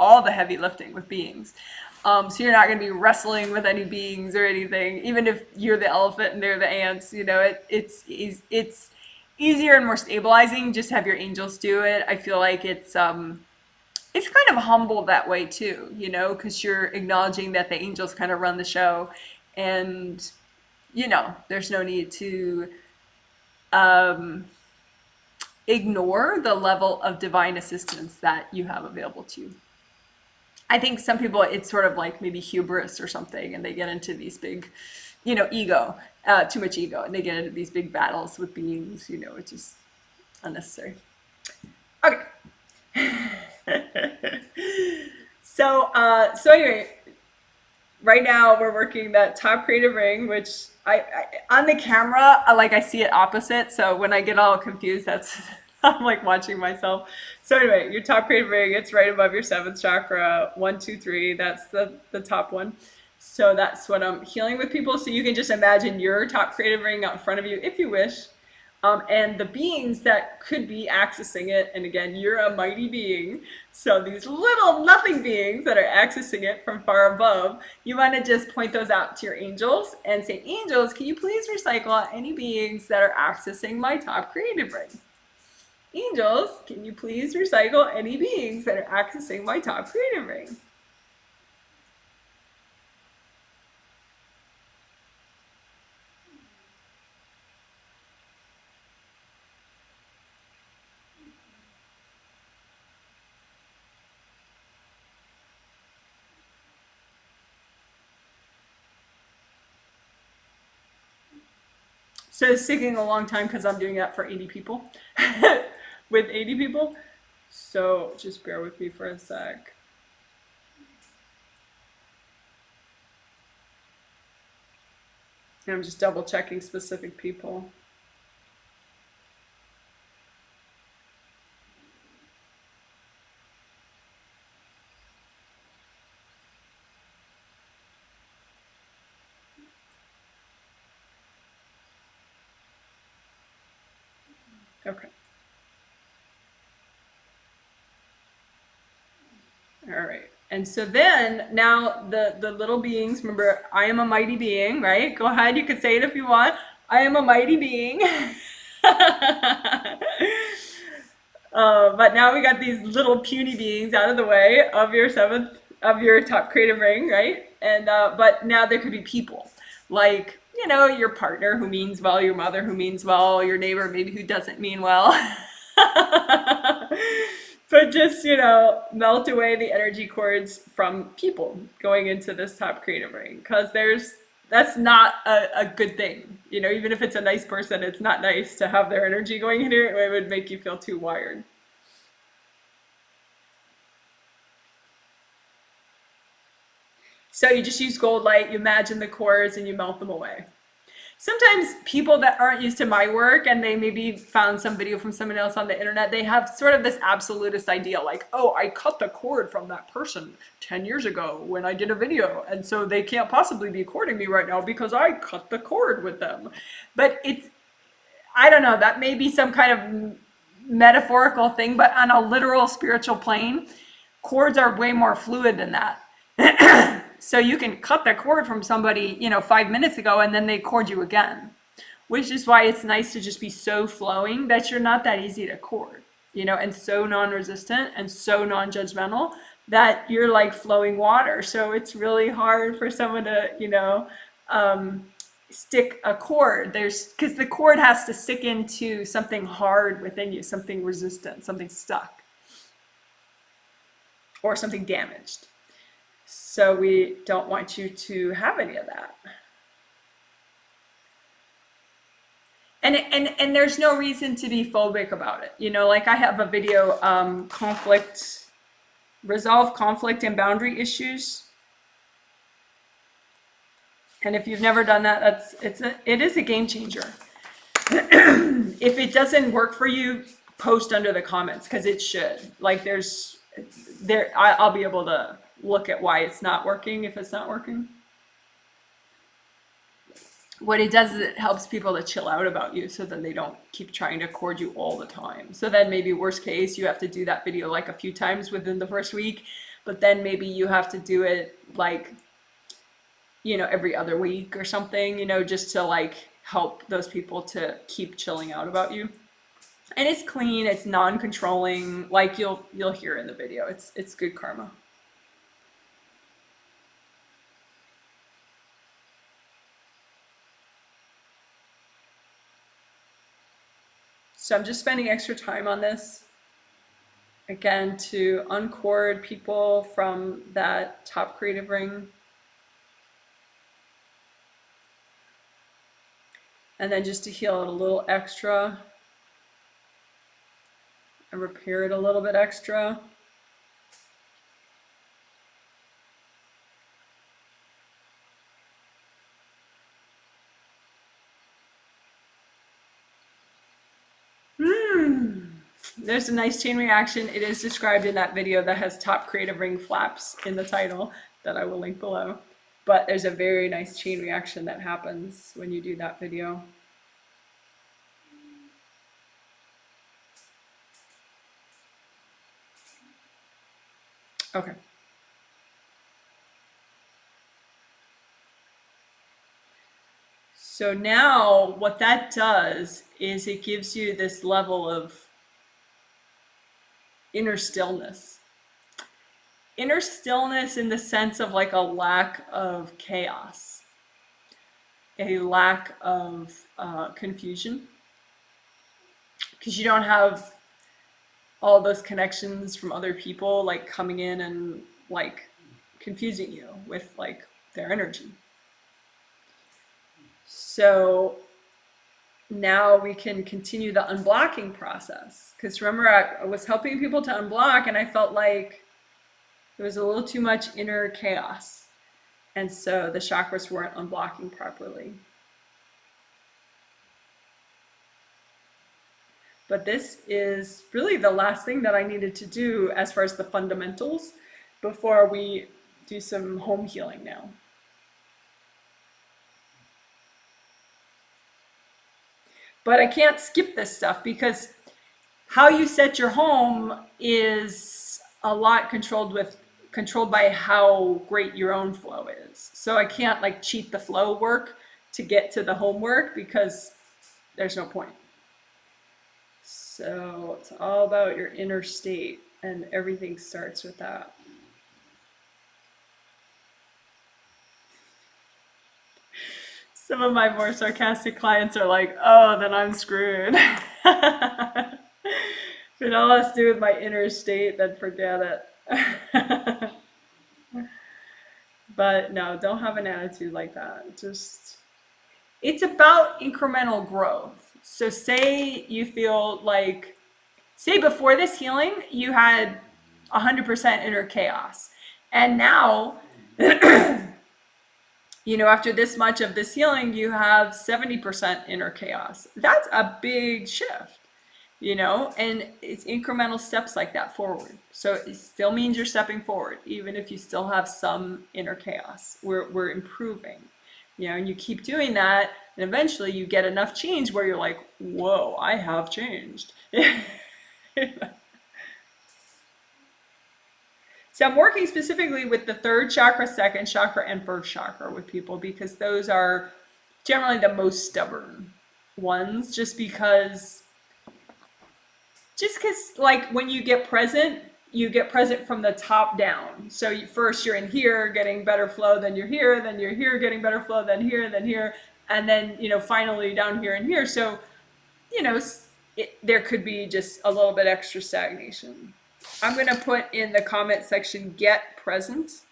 Speaker 1: all the heavy lifting with beings. So you're not going to be wrestling with any beings or anything, even if you're the elephant and they're the ants, you know, it's easier and more stabilizing. Just have your angels do it. I feel like it's kind of humble that way too, you know, because you're acknowledging that the angels kind of run the show, and you know, there's no need to ignore the level of divine assistance that you have available to you. I think some people, it's sort of like maybe hubris or something, and they get into these big, you know, ego, too much ego, and they get into these big battles with beings, you know, which is unnecessary. Okay. So anyway, right now we're working that top creative ring, which I on the camera, I see it opposite. So when I get all confused, that's I'm like watching myself. So anyway, your top creative ring, it's right above your 7th chakra, 1, 2, 3. That's the top one. So that's what I'm healing with people. So you can just imagine your top creative ring out in front of you if you wish. And the beings that could be accessing it, and again, you're a mighty being, so these little nothing beings that are accessing it from far above, you want to just point those out to your angels and say, angels, can you please recycle any beings that are accessing my top creative ring? Angels, can you please recycle any beings that are accessing my top creative ring? So it's taking a long time because I'm doing that for 80 people, with 80 people. So just bear with me for a sec. And I'm just double checking specific people. Okay. All right. And so then now the little beings, remember, I am a mighty being, right? Go ahead, you can say it if you want. I am a mighty being. But now we got these little puny beings out of the way of your 7th, of your top creative ring, right? And but now there could be people, like, you know, your partner who means well, your mother who means well, your neighbor maybe who doesn't mean well. But just, melt away the energy cords from people going into this top creative ring, because that's not a good thing. Even if it's a nice person, it's not nice to have their energy going in here. It would make you feel too wired. So you just use gold light, you imagine the cords, and you melt them away. Sometimes people that aren't used to my work and they maybe found some video from someone else on the internet, they have sort of this absolutist idea like, oh, I cut the cord from that person 10 years ago when I did a video, and so they can't possibly be courting me right now because I cut the cord with them. But I don't know, that may be some kind of metaphorical thing, but on a literal spiritual plane, cords are way more fluid than that. So you can cut the cord from somebody, 5 minutes ago, and then they cord you again, which is why it's nice to just be so flowing that you're not that easy to cord, and so non-resistant and so non-judgmental that you're like flowing water. So it's really hard for someone to, stick a cord. Because the cord has to stick into something hard within you, something resistant, something stuck, or something damaged. So we don't want you to have any of that. And there's no reason to be phobic about it. Like I have a video, resolve conflict and boundary issues. And if you've never done that, it is a game changer. If it doesn't work for you, post under the comments, because it should. Like I'll be able to look at why it's not working if it's not working. What it does is it helps people to chill out about you, so then they don't keep trying to cord you all the time. So then maybe worst case, you have to do that video like a few times within the first week, but then maybe you have to do it like, every other week or something, just to like help those people to keep chilling out about you. And it's clean, it's non-controlling, like you'll hear in the video. It's good karma. So I'm just spending extra time on this, again, to uncord people from that top creative ring. And then just to heal it a little extra and repair it a little bit extra. There's a nice chain reaction. It is described in that video that has top creative ring flaps in the title that I will link below. But there's a very nice chain reaction that happens when you do that video. Okay. So now what that does is it gives you this level of inner stillness. Inner stillness in the sense of like a lack of chaos, a lack of confusion, because you don't have all those connections from other people like coming in and like confusing you with like their energy. So now we can continue the unblocking process, because remember I was helping people to unblock and I felt like there was a little too much inner chaos, and so the chakras weren't unblocking properly. But this is really the last thing that I needed to do as far as the fundamentals before we do some home healing now. But I can't skip this stuff, because how you set your home is a lot controlled by how great your own flow is. So I can't like cheat the flow work to get to the home work, because there's no point. So it's all about your inner state, and everything starts with that. Some of my more sarcastic clients are like, oh, then I'm screwed. But it all has to do with my inner state, then forget it. But no, don't have an attitude like that. Just, it's about incremental growth. So say you feel like, say before this healing, you had 100% inner chaos. And now, you know, after this much of this healing, you have 70% inner chaos. That's a big shift, you know, and it's incremental steps like that forward. So it still means you're stepping forward, even if you still have some inner chaos. We're improving, you know, and you keep doing that, and eventually you get enough change where you're like, whoa, I have changed. So I'm working specifically with the third chakra, second chakra, and first chakra with people, because those are generally the most stubborn ones, just because like when you get present from the top down. So first you're in here getting better flow, then you're here getting better flow, then here, and then, you know, finally down here and here. So, you know, there could be just a little bit extra stagnation. I'm going to put in the comment section, get present.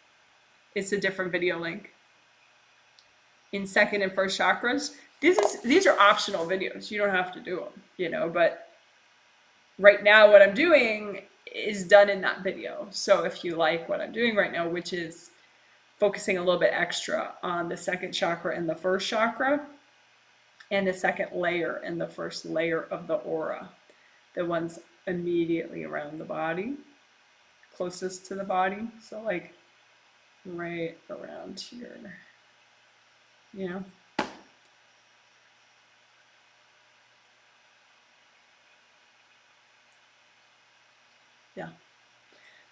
Speaker 1: It's a different video link. In second and first chakras. These are optional videos. You don't have to do them, you know, but right now what I'm doing is done in that video. So if you like what I'm doing right now, which is focusing a little bit extra on the second chakra and the first chakra, and the second layer and the first layer of the aura, the ones immediately around the body, closest to the body. So like right around here, you know. Yeah.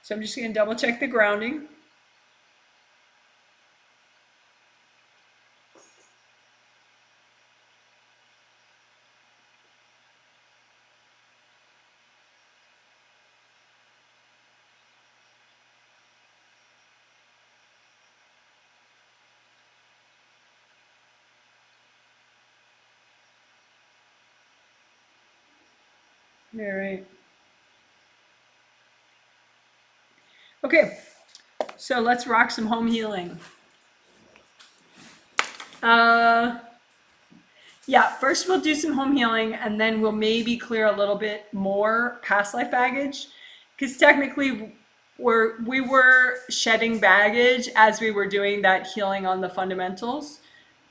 Speaker 1: So I'm just going to double check the grounding. All right. Okay, so let's rock some home healing. Yeah, first we'll do some home healing, and then we'll maybe clear a little bit more past life baggage, because technically we were shedding baggage as we were doing that healing on the fundamentals.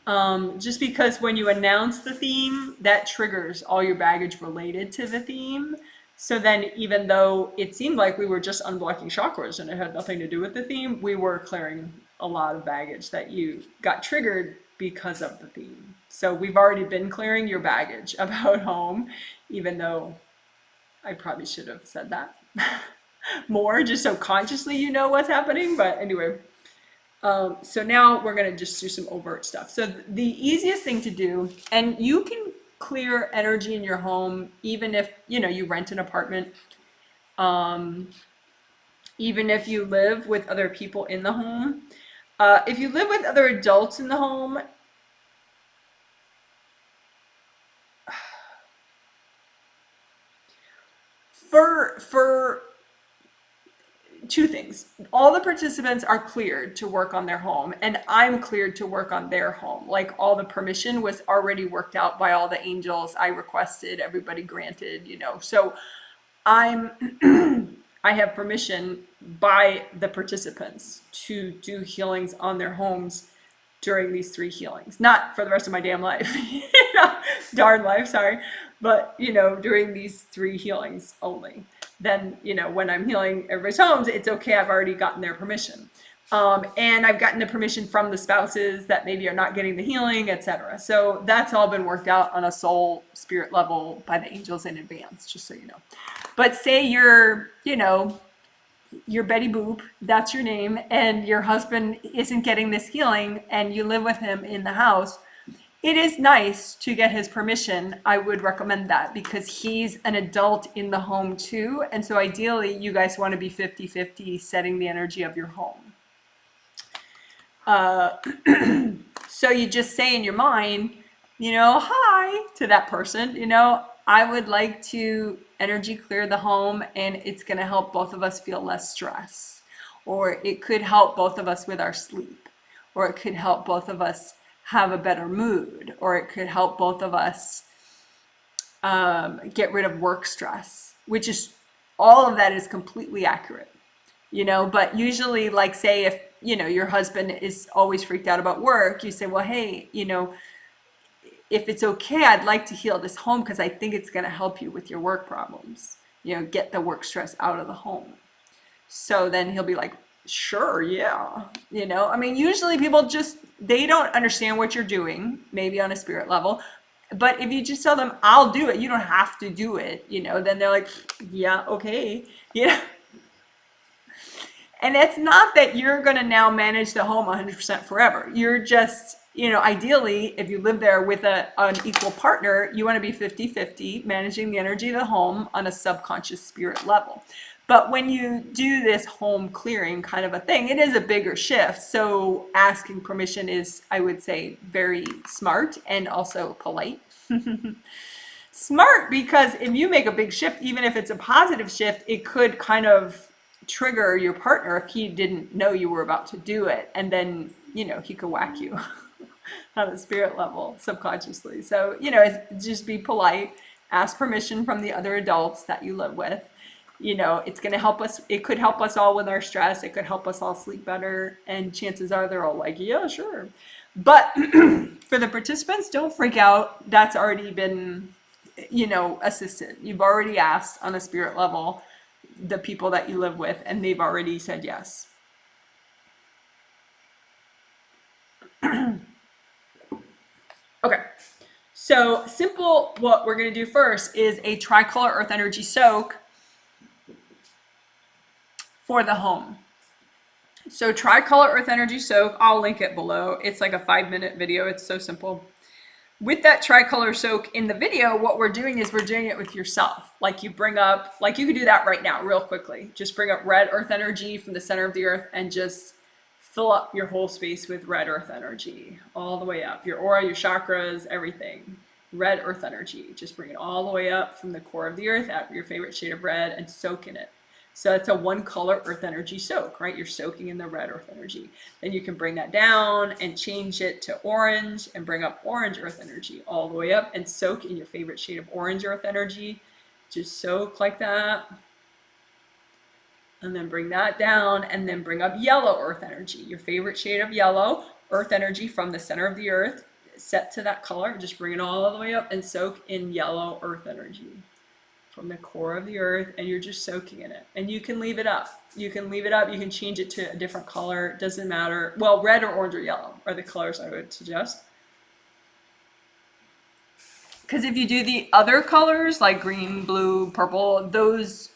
Speaker 1: Just because when you announce the theme, that triggers all your baggage related to the theme. So then even though it seemed like we were just unblocking chakras and it had nothing to do with the theme, we were clearing a lot of baggage that you got triggered because of the theme. So we've already been clearing your baggage about home, even though I probably should have said that more, just so consciously you know what's happening. But anyway, so now we're going to just do some overt stuff. So the easiest thing to do, and you can clear energy in your home even if, you know, you rent an apartment, even if you live with other people in the home. If you live with other adults in the home, for two things. All the participants are cleared to work on their home, and I'm cleared to work on their home. Like, all the permission was already worked out by all the angels. I requested, everybody granted, you know. So I have permission by the participants to do healings on their homes during these 3 healings. Not for the rest of my damn life, darn life, sorry. But, you know, during these 3 healings only. Then, you know, when I'm healing everybody's homes, it's okay. I've already gotten their permission. And I've gotten the permission from the spouses that maybe are not getting the healing, etc. So that's all been worked out on a soul spirit level by the angels in advance, just so you know. But say you're, you know, you're Betty Boop, that's your name, and your husband isn't getting this healing and you live with him in the house. It is nice to get his permission. I would recommend that, because he's an adult in the home too. And so ideally you guys want to be 50-50 setting the energy of your home. So you just say in your mind, you know, hi to that person, you know, I would like to energy clear the home, and it's going to help both of us feel less stress. Or it could help both of us with our sleep. Or it could help both of us have a better mood. Or it could help both of us get rid of work stress, which is, all of that is completely accurate, but usually, like, say if, your husband is always freaked out about work, you say, well, hey, if it's okay, I'd like to heal this home because I think it's going to help you with your work problems, get the work stress out of the home. So then he'll be like, sure, yeah. Usually people they don't understand what you're doing, maybe on a spirit level. But if you just tell them, I'll do it, you don't have to do it, then they're like, yeah, okay. And it's not that you're going to now manage the home 100% forever. You're just, ideally, if you live there with an equal partner, you want to be 50-50, managing the energy of the home on a subconscious spirit level. But when you do this home clearing kind of a thing, it is a bigger shift. So asking permission is, I would say, very smart and also polite. Smart, because if you make a big shift, even if it's a positive shift, it could kind of trigger your partner if he didn't know you were about to do it. And then, he could whack you on a spirit level subconsciously. So, just be polite, ask permission from the other adults that you live with. It's going to help us. It could help us all with our stress. It could help us all sleep better. And chances are they're all like, yeah, sure. But for the participants, don't freak out. That's already been, assisted. You've already asked on a spirit level the people that you live with, and they've already said yes. Okay. So simple, what we're going to do first is a tricolor earth energy soak for the home. So tricolor earth energy soak, I'll link it below. It's like a 5-minute video. It's so simple. With that tricolor soak in the video, what we're doing is we're doing it with yourself. Like you bring up, like you could do that right now real quickly. Just bring up red earth energy from the center of the earth and just fill up your whole space with red earth energy all the way up. Your aura, your chakras, everything. Red earth energy. Just bring it all the way up from the core of the earth at your favorite shade of red and soak in it. So it's a 1-color earth energy soak, right? You're soaking in the red earth energy. Then you can bring that down and change it to orange and bring up orange earth energy all the way up and soak in your favorite shade of orange earth energy. Just soak like that. And then bring that down and then bring up yellow earth energy, your favorite shade of yellow earth energy from the center of the earth, set to that color. Just bring it all the way up and soak in yellow earth energy from the core of the earth, and you're just soaking in it. And you can leave it up. You can leave it up. You can change it to a different color. It doesn't matter. Well, red or orange or yellow are the colors I would suggest. Because if you do the other colors like green, blue, purple, those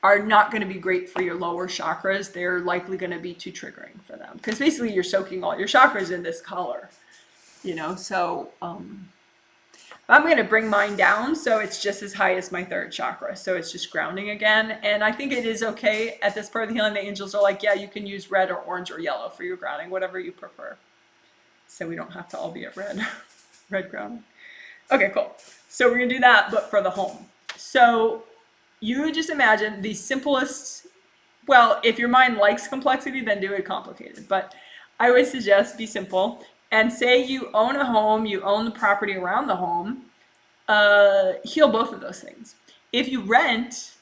Speaker 1: are not going to be great for your lower chakras. They're likely going to be too triggering for them. Because basically you're soaking all your chakras in this color. So I'm going to bring mine down so it's just as high as my third chakra. So it's just grounding again. And I think it is okay at this part of the healing. The angels are like, yeah, you can use red or orange or yellow for your grounding, whatever you prefer. So we don't have to all be at red, red grounding. Okay, cool. So we're going to do that, but for the home. So you just imagine the simplest, well, if your mind likes complexity, then do it complicated. But I would suggest be simple. And say you own a home, you own the property around the home, heal both of those things. If you rent,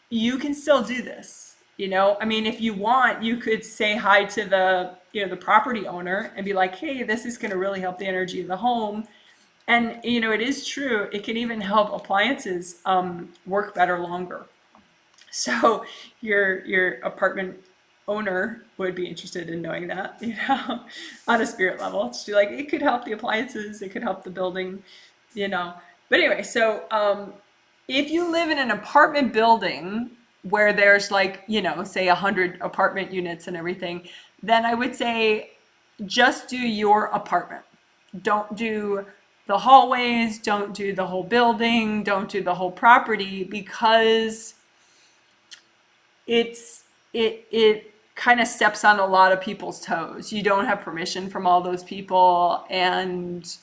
Speaker 1: you can still do this. If you want, you could say hi to the property owner and be like, hey, this is going to really help the energy of the home. And, it is true. It can even help appliances work better longer. So your apartment owner would be interested in knowing that, on a spirit level. It's just like, it could help the appliances, it could help the building, But anyway, so if you live in an apartment building where there's like, say 100 apartment units and everything, then I would say just do your apartment. Don't do the hallways, don't do the whole building, don't do the whole property, because it kind of steps on a lot of people's toes. You don't have permission from all those people, and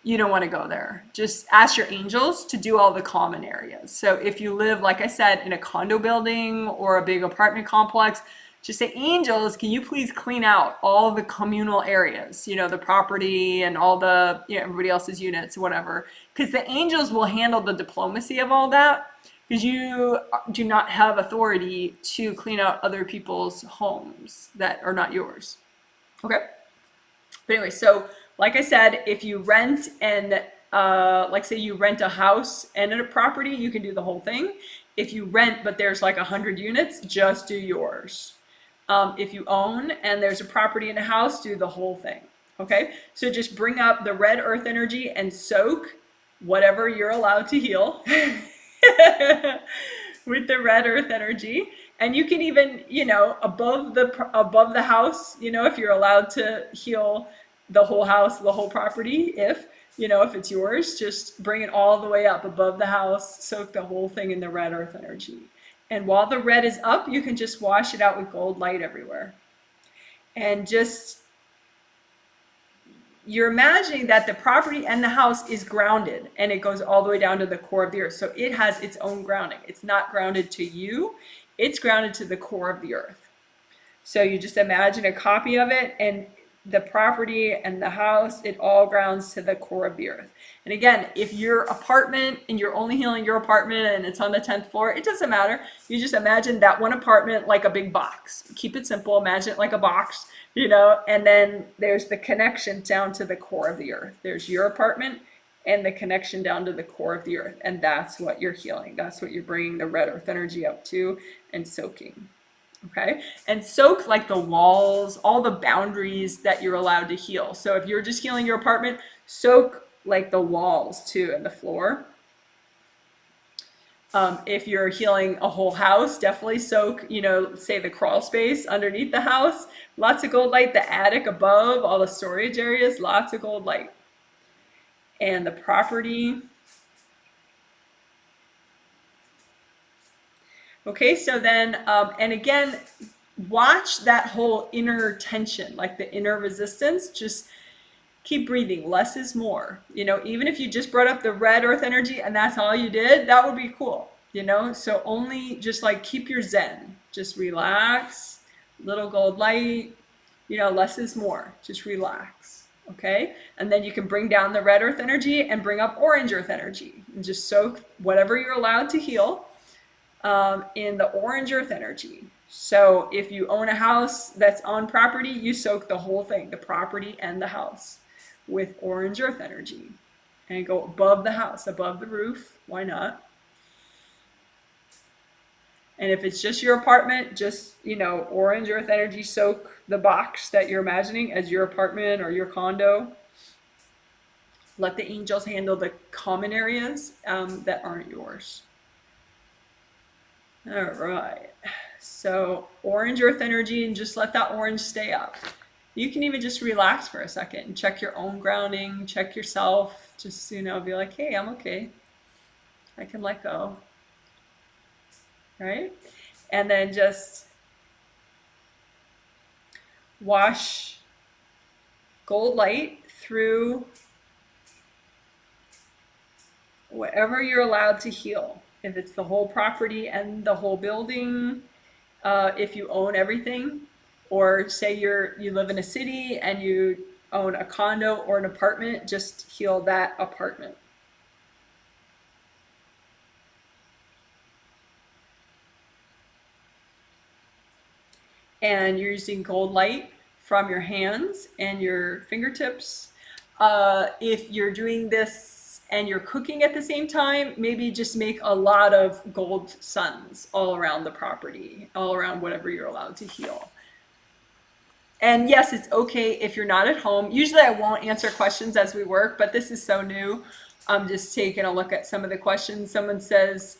Speaker 1: you don't want to go there. Just ask your angels to do all the common areas. So if you live, like I said, in a condo building or a big apartment complex, just say, angels, can you please clean out all the communal areas, the property and all the, everybody else's units, whatever. Because the angels will handle the diplomacy of all that, because you do not have authority to clean out other people's homes that are not yours. Okay? But anyway, so like I said, if you rent and like say you rent a house and a property, you can do the whole thing. If you rent but there's like 100 units, just do yours. If you own and there's a property in a house, do the whole thing. Okay, so just bring up the red earth energy and soak whatever you're allowed to heal with the red earth energy. And you can even, above the house, if you're allowed to heal the whole house, the whole property, if it's yours, just bring it all the way up above the house, soak the whole thing in the red earth energy. And while the red is up, you can just wash it out with gold light everywhere. And just, you're imagining that the property and the house is grounded and it goes all the way down to the core of the earth. So it has its own grounding. It's not grounded to you. It's grounded to the core of the earth. So you just imagine a copy of it, and the property and the house, it all grounds to the core of the earth. And again, if your apartment and you're only healing your apartment and it's on the 10th floor, it doesn't matter. You just imagine that one apartment like a big box. Keep it simple. Imagine it like a box, and then there's the connection down to the core of the earth. There's your apartment and the connection down to the core of the earth. And that's what you're healing. That's what you're bringing the red earth energy up to and soaking. Okay, and soak like the walls, all the boundaries that you're allowed to heal. So if you're just healing your apartment, soak like the walls too and the floor. If you're healing a whole house, definitely soak, say the crawl space underneath the house. Lots of gold light, the attic above, all the storage areas, lots of gold light. And the property. Okay, so then, and again, watch that whole inner tension, like the inner resistance. Just keep breathing. Less is more. Even if you just brought up the red earth energy and that's all you did, that would be cool. So only just like keep your zen. Just relax. Little gold light. Less is more. Just relax. Okay, and then you can bring down the red earth energy and bring up orange earth energy and just soak whatever you're allowed to heal in the orange earth energy. So if you own a house that's on property, you soak the whole thing, the property and the house, with orange earth energy. And go above the house, above the roof. Why not? And if it's just your apartment, just, orange earth energy, soak the box that you're imagining as your apartment or your condo. Let the angels handle the common areas that aren't yours. All right, so orange earth energy, and just let that orange stay up. You can even just relax for a second and check your own grounding, check yourself, just, be like, hey, I'm okay. I can let go, right? And then just wash gold light through whatever you're allowed to heal. If it's the whole property and the whole building, if you own everything, or say you live in a city and you own a condo or an apartment, just heal that apartment. And you're using gold light from your hands and your fingertips. If you're doing this and you're cooking at the same time, maybe just make a lot of gold suns all around the property, all around whatever you're allowed to heal. And yes, it's okay if you're not at home. Usually I won't answer questions as we work, but this is so new. I'm just taking a look at some of the questions. Someone says,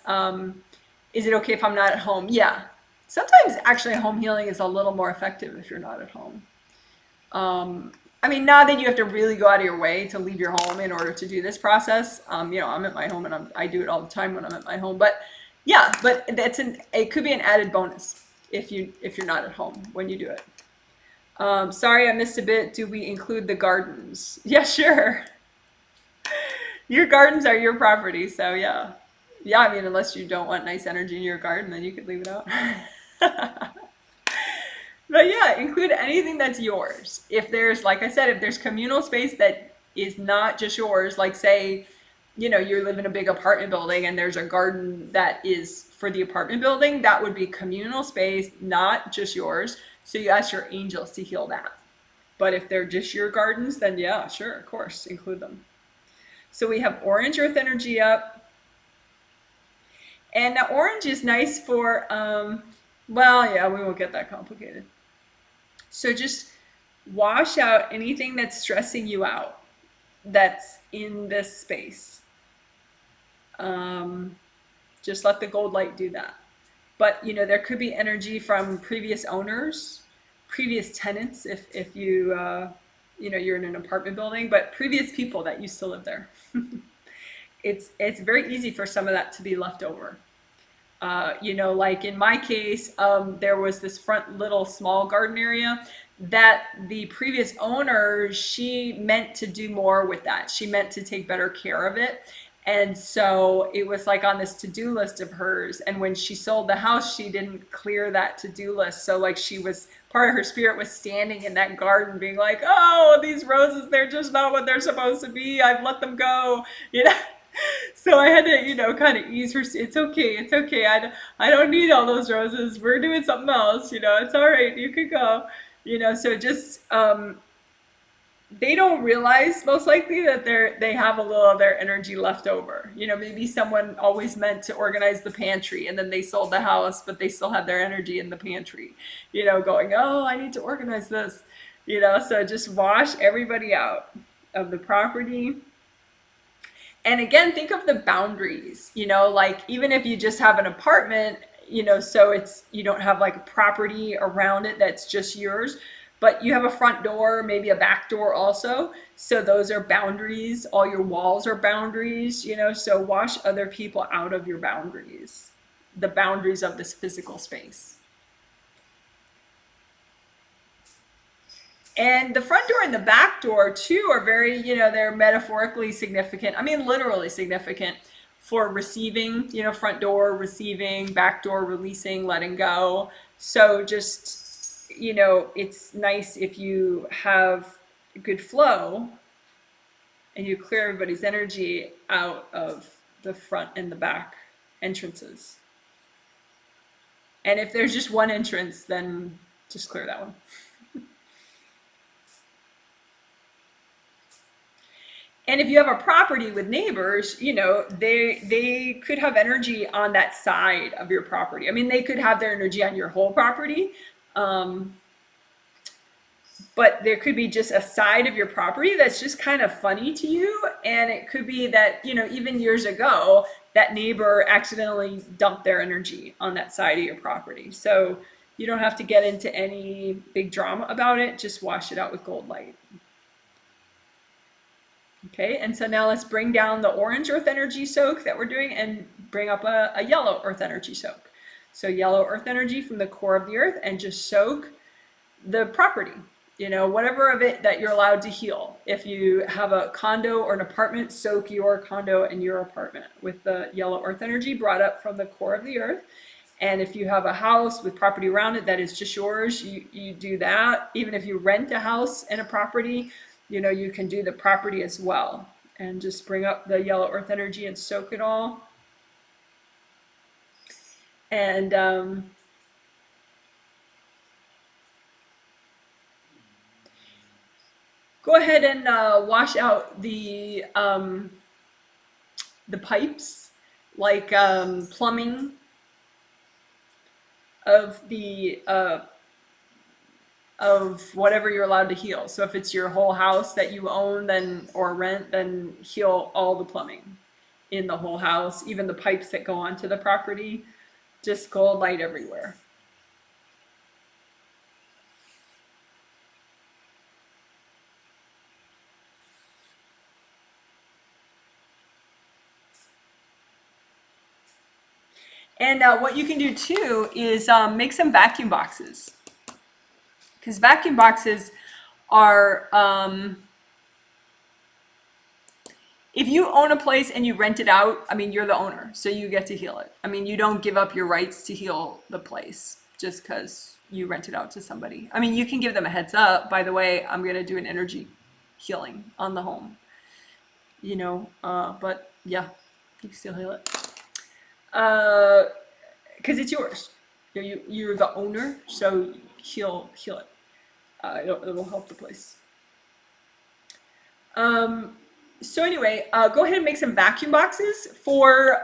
Speaker 1: is it okay if I'm not at home? Yeah. Sometimes actually home healing is a little more effective if you're not at home. Not that you have to really go out of your way to leave your home in order to do this process. I'm at my home and I do it all the time when I'm at my home. But yeah, but it could be an added bonus if you're not at home when you do it. Sorry, I missed a bit. Do we include the gardens? Yeah, sure. Your gardens are your property, so yeah. Yeah, I mean, unless you don't want nice energy in your garden, then you could leave it out. But yeah, include anything that's yours. If there's, like I said, if there's communal space that is not just yours, like say, you live in a big apartment building and there's a garden that is for the apartment building, that would be communal space, not just yours. So you ask your angels to heal that. But if they're just your gardens, then yeah, sure, of course, include them. So we have orange earth energy up. And now orange is nice for, well, yeah, we won't get that complicated. So just wash out anything that's stressing you out that's in this space. Just let the gold light do that. But there could be energy from previous owners, previous tenants, if you're in an apartment building, but previous people that used to live there. It's very easy for some of that to be left over. Like in my case, there was this front little small garden area that the previous owner, she meant to do more with that. She meant to take better care of it. And so it was like on this to-do list of hers. And when she sold the house, she didn't clear that to-do list. So like part of her spirit was standing in that garden being like, oh, these roses, they're just not what they're supposed to be. I've let them go. So I had to, kind of ease her. It's okay. It's okay. I don't need all those roses. We're doing something else. It's all right. You could go. So just they don't realize most likely that they have a little of their energy left over. Maybe someone always meant to organize the pantry and then they sold the house, but they still have their energy in the pantry. Going, oh, I need to organize this. So just wash everybody out of the property. And again, think of the boundaries, like even if you just have an apartment, so you don't have like a property around it that's just yours, but you have a front door, maybe a back door also. So those are boundaries. All your walls are boundaries, so wash other people out of your boundaries, the boundaries of this physical space. And the front door and the back door too are very, they're metaphorically significant. I mean, literally significant for receiving, front door, receiving, back door, releasing, letting go. So just, it's nice if you have good flow and you clear everybody's energy out of the front and the back entrances. And if there's just one entrance, then just clear that one. And if you have a property with neighbors, they could have energy on that side of your property. I mean, they could have their energy on your whole property, but there could be just a side of your property that's just kind of funny to you. And it could be that, even years ago, that neighbor accidentally dumped their energy on that side of your property. So you don't have to get into any big drama about it. Just wash it out with gold light. Okay, and so now let's bring down the orange earth energy soak that we're doing and bring up a yellow earth energy soak. So yellow earth energy from the core of the earth, and just soak the property, whatever of it that you're allowed to heal. If you have a condo or an apartment, soak your condo and your apartment with the yellow earth energy brought up from the core of the earth. And if you have a house with property around it that is just yours, you do that. Even if you rent a house and a property, you can do the property as well. And just bring up the yellow earth energy and soak it all. And go ahead and wash out the pipes, like plumbing of the of whatever you're allowed to heal. So if it's your whole house that you own or rent, then heal all the plumbing in the whole house, even the pipes that go onto the property. Just gold light everywhere. And what you can do too is make some vacuum boxes, because vacuum boxes are if you own a place and you rent it out, I mean, you're the owner, so you get to heal it. I mean, you don't give up your rights to heal the place just because you rent it out to somebody. I mean, you can give them a heads up, by the way, I'm going to do an energy healing on the home, you know, but yeah, you can still heal it. Because it's yours. You're the owner, so heal it. It'll help the place. So anyway, go ahead and make some vacuum boxes for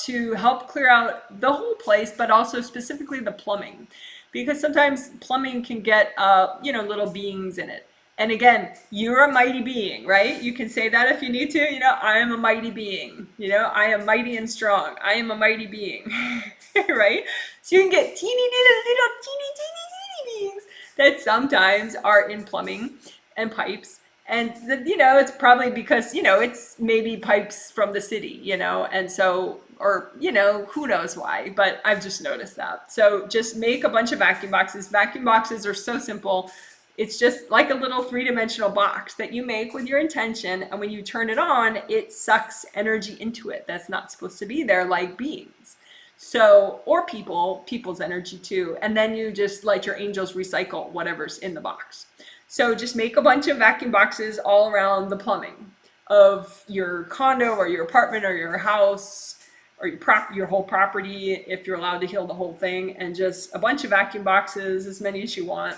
Speaker 1: to help clear out the whole place, but also specifically the plumbing, because sometimes plumbing can get you know, little beings in it. And again, you're a mighty being, right? You can say that if you need to. You know, I am a mighty being. You know, I am mighty and strong. I am a mighty being, right? So you can get teeny little teeny beings that sometimes are in plumbing and pipes. And you know, it's probably because, you know, it's maybe pipes from the city, you know, and so, or, you know, who knows why, but I've just noticed that. So just make a bunch of vacuum boxes. Vacuum boxes are so simple. It's just like a little three-dimensional box that you make with your intention, and when you turn it on, it sucks energy into it that's not supposed to be there, like beings. So, or people's energy too, and then you just let your angels recycle whatever's in the box. So just make a bunch of vacuum boxes all around the plumbing of your condo or your apartment or your house or your whole property, if you're allowed to heal the whole thing, and just a bunch of vacuum boxes, as many as you want.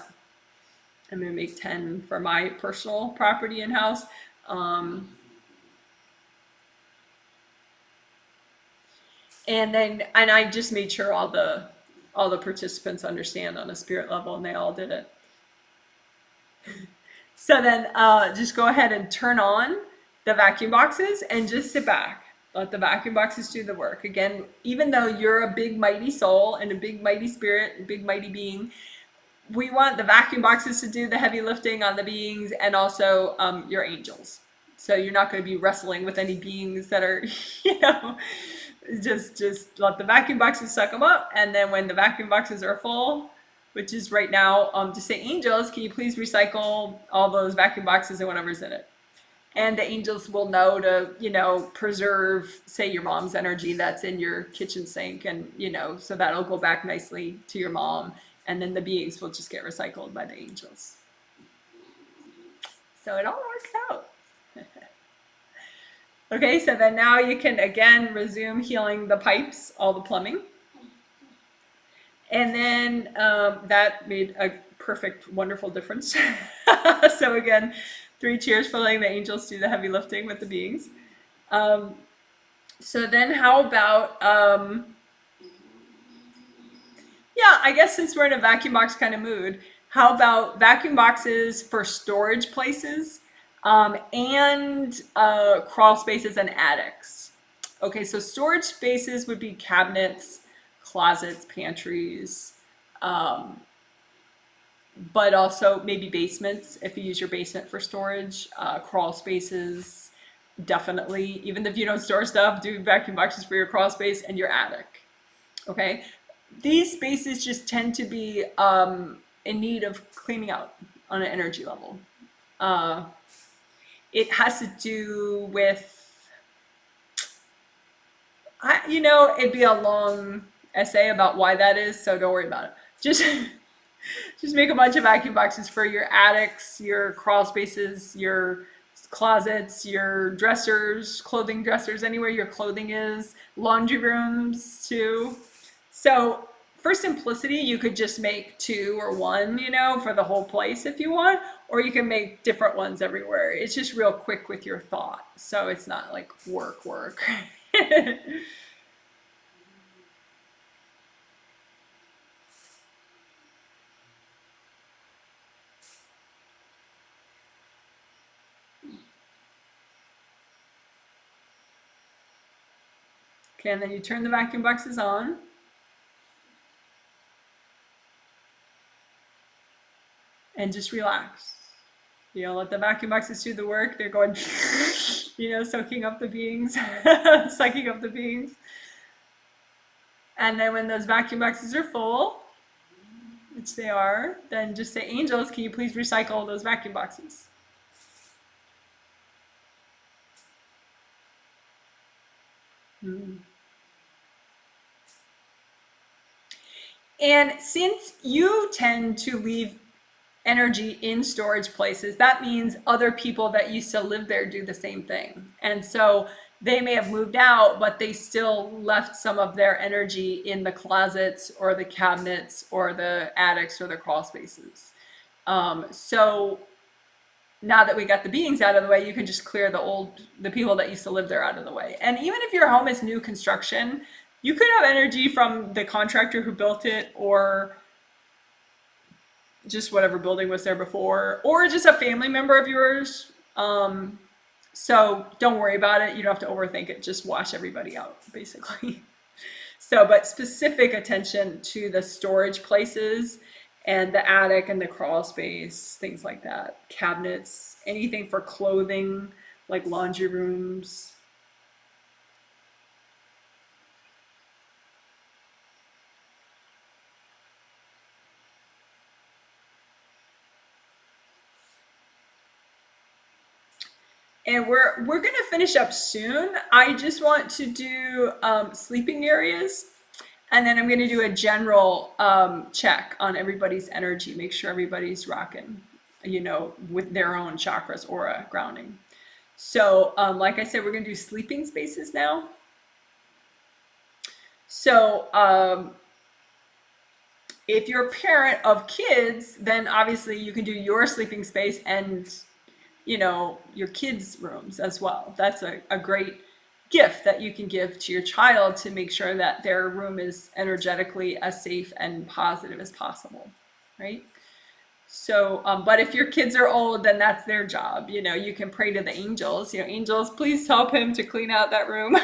Speaker 1: I'm going to make 10 for my personal property and house. And I just made sure all the participants understand on a spirit level, and they all did it. So then just go ahead and turn on the vacuum boxes and just sit back. Let the vacuum boxes do the work. Again, even though you're a big mighty soul and a big mighty spirit, a big mighty being, we want the vacuum boxes to do the heavy lifting on the beings, and also your angels. So you're not going to be wrestling with any beings that are, you know, just let the vacuum boxes suck them up. And then when the vacuum boxes are full, which is right now, to say, angels, can you please recycle all those vacuum boxes and whatever's in it? And the angels will know to, you know, preserve, say, your mom's energy that's in your kitchen sink, and, you know, so that'll go back nicely to your mom, and then the beings will just get recycled by the angels. So it all works out. Okay, so then now you can again resume healing the pipes, all the plumbing. And then that made a perfect, wonderful difference. So again, 3 cheers for letting the angels do the heavy lifting with the beings. So then how about, yeah, I guess since we're in a vacuum box kind of mood, how about vacuum boxes for storage places and crawl spaces and attics? Okay, so storage spaces would be cabinets, closets, pantries, but also maybe basements if you use your basement for storage. Crawl spaces, definitely. Even if you don't store stuff, do vacuum boxes for your crawl space and your attic. Okay, these spaces just tend to be in need of cleaning out on an energy level. It has to do with, you know, it'd be a long essay about why that is, so don't worry about it. Just make a bunch of vacuum boxes for your attics, your crawl spaces, your closets, your dressers, clothing dressers, anywhere your clothing is, laundry rooms too. So for simplicity, you could just make 2 or 1, you know, for the whole place if you want, or you can make different ones everywhere. It's just real quick with your thought, so it's not like work. Okay, and then you turn the vacuum boxes on. And just relax. You know, let the vacuum boxes do the work. They're going, you know, soaking up the beings, sucking up the beings. And then when those vacuum boxes are full, which they are, then just say, angels, can you please recycle those vacuum boxes? And since you tend to leave energy in storage places, that means other people that used to live there do the same thing. And so they may have moved out, but they still left some of their energy in the closets or the cabinets or the attics or the crawl spaces. So now that we got the beings out of the way, you can just clear the people that used to live there out of the way. And even if your home is new construction, you could have energy from the contractor who built it, or just whatever building was there before, or just a family member of yours. So don't worry about it. You don't have to overthink it. Just wash everybody out, basically. So, but specific attention to the storage places and the attic and the crawl space, things like that. Cabinets, anything for clothing, like laundry rooms. And we're gonna finish up soon. I just want to do sleeping areas, and then I'm gonna do a general check on everybody's energy, make sure everybody's rocking, with their own chakras, aura, grounding. So, like I said, we're gonna do sleeping spaces now. So, if you're a parent of kids, then obviously you can do your sleeping space and your kids' rooms as well. That's a great gift that you can give to your child to make sure that their room is energetically as safe and positive as possible, right? So, but if your kids are old, then that's their job. You can pray to the angels. Angels, please help him to clean out that room.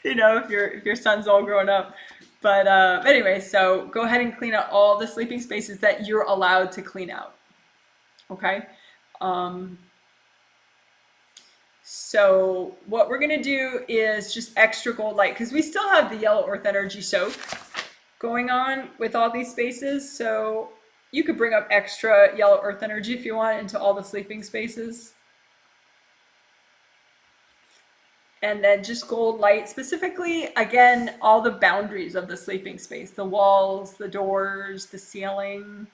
Speaker 1: If your son's all grown up. But anyway, so go ahead and clean out all the sleeping spaces that you're allowed to clean out. Okay. So what we're gonna do is just extra gold light, because we still have the yellow earth energy soak going on with all these spaces. So you could bring up extra yellow earth energy if you want into all the sleeping spaces. And then just gold light, specifically, again, all the boundaries of the sleeping space, the walls, the doors, the ceiling.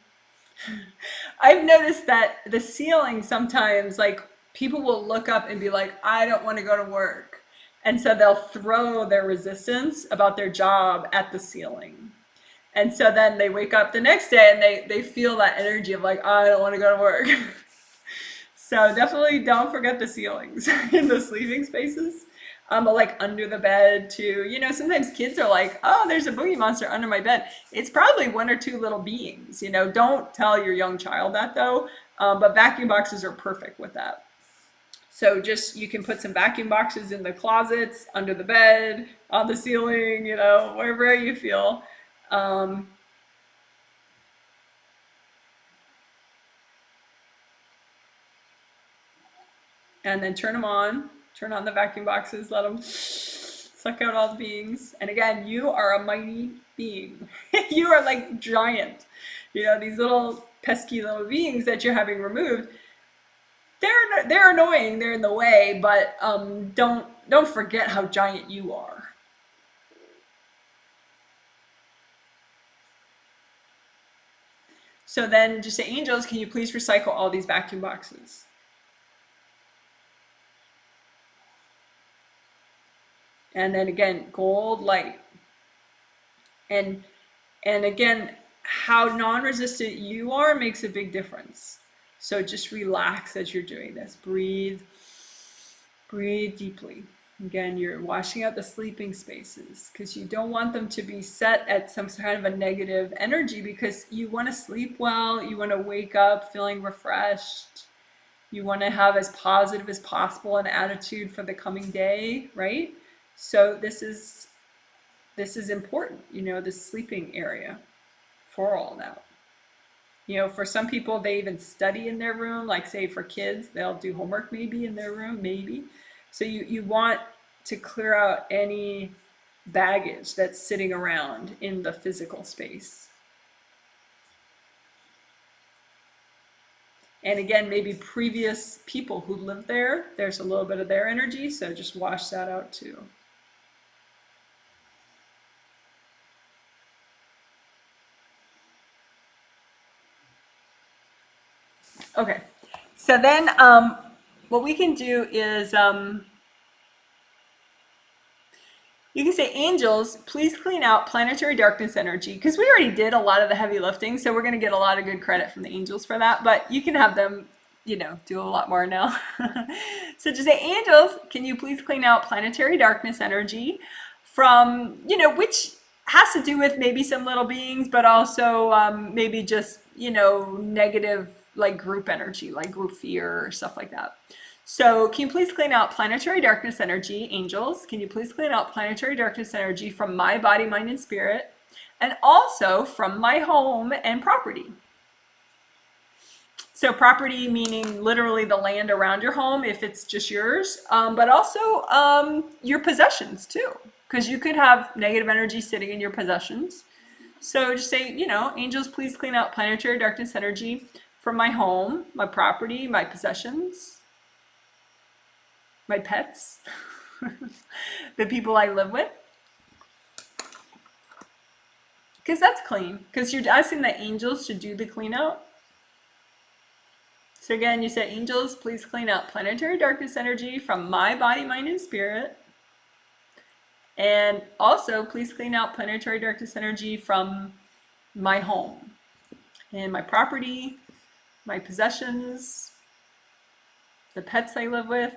Speaker 1: I've noticed that the ceiling sometimes, like, people will look up and be like, I don't want to go to work. And so they'll throw their resistance about their job at the ceiling. And so then they wake up the next day and they feel that energy of like, I don't want to go to work. So definitely don't forget the ceilings in the sleeping spaces. But like under the bed too. Sometimes kids are like, oh, there's a boogie monster under my bed. It's probably one or two little beings. Don't tell your young child that though. But vacuum boxes are perfect with that. So just, you can put some vacuum boxes in the closets, under the bed, on the ceiling, wherever you feel. And then turn them on. Turn on the vacuum boxes, let them suck out all the beings. And again, you are a mighty being. You are like giant. These little pesky little beings that you're having removed, they're annoying, they're in the way, but don't forget how giant you are. So then just say, angels, can you please recycle all these vacuum boxes? And then again, gold light. And again, how non-resistant you are makes a big difference. So just relax as you're doing this. Breathe deeply. Again, you're washing out the sleeping spaces because you don't want them to be set at some kind of a negative energy, because you want to sleep well, you want to wake up feeling refreshed, you want to have as positive as possible an attitude for the coming day, right? So this is important, the sleeping area for all that. For some people, they even study in their room, like say for kids, they'll do homework maybe in their room, maybe. So you want to clear out any baggage that's sitting around in the physical space. And again, maybe previous people who lived there, there's a little bit of their energy, so just wash that out too. Okay, so then what we can do is you can say, angels, please clean out planetary darkness energy, because we already did a lot of the heavy lifting, so we're going to get a lot of good credit from the angels for that, but you can have them, you know, do a lot more now. So just say, angels, can you please clean out planetary darkness energy from, you know, which has to do with maybe some little beings, but also maybe just, you know, negative like group energy, like group fear or stuff like that. So can you please clean out planetary darkness energy, angels? Can you please clean out planetary darkness energy from my body, mind, and spirit, and also from my home and property? So property meaning literally the land around your home if it's just yours, but also your possessions too, because you could have negative energy sitting in your possessions. So just say, you know, angels, please clean out planetary darkness energy from my home, my property, my possessions, my pets, the people I live with. Because that's clean. Because you're asking the angels to do the clean out. So again, you say, angels, please clean out planetary darkness energy from my body, mind, and spirit. And also, please clean out planetary darkness energy from my home and my property, my possessions, the pets I live with,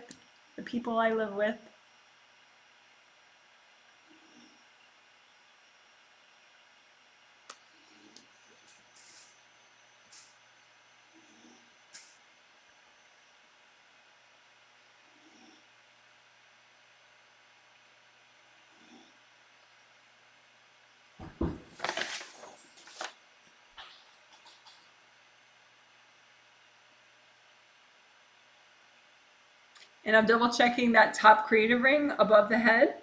Speaker 1: the people I live with. And I'm double checking that top creative ring above the head.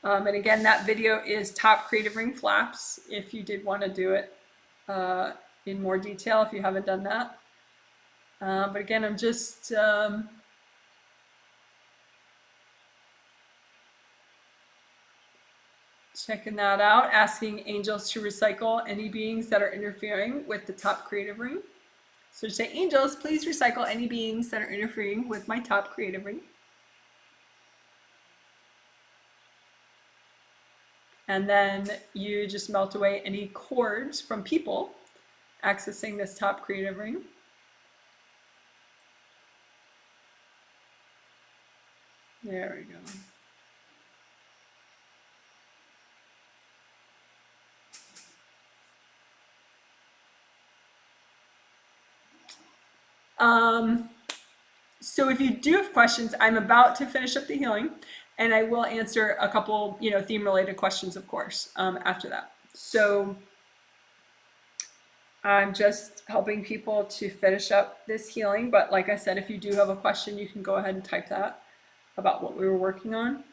Speaker 1: And again, that video is top creative ring flaps if you did want to do it in more detail if you haven't done that. But again, I'm just checking that out, asking angels to recycle any beings that are interfering with the top creative ring. So say, angels, please recycle any beings that are interfering with my top creative ring. And then you just melt away any cords from people accessing this top creative ring. There we go. So if you do have questions, I'm about to finish up the healing, and I will answer a couple, you know, theme-related questions, of course, after that. So I'm just helping people to finish up this healing, but like I said, if you do have a question, you can go ahead and type that about what we were working on.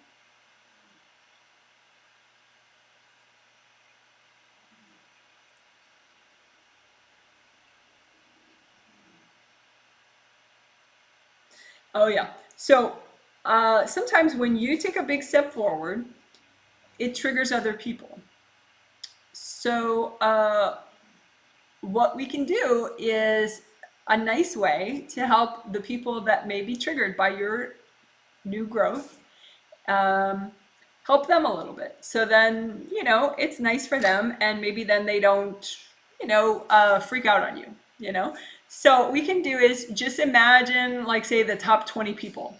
Speaker 1: Oh yeah. So sometimes when you take a big step forward, it triggers other people. So what we can do is a nice way to help the people that may be triggered by your new growth, help them a little bit. So then, you know, it's nice for them, and maybe then they don't, you know, freak out on you, you know. So what we can do is just imagine, like, say, the top 20 people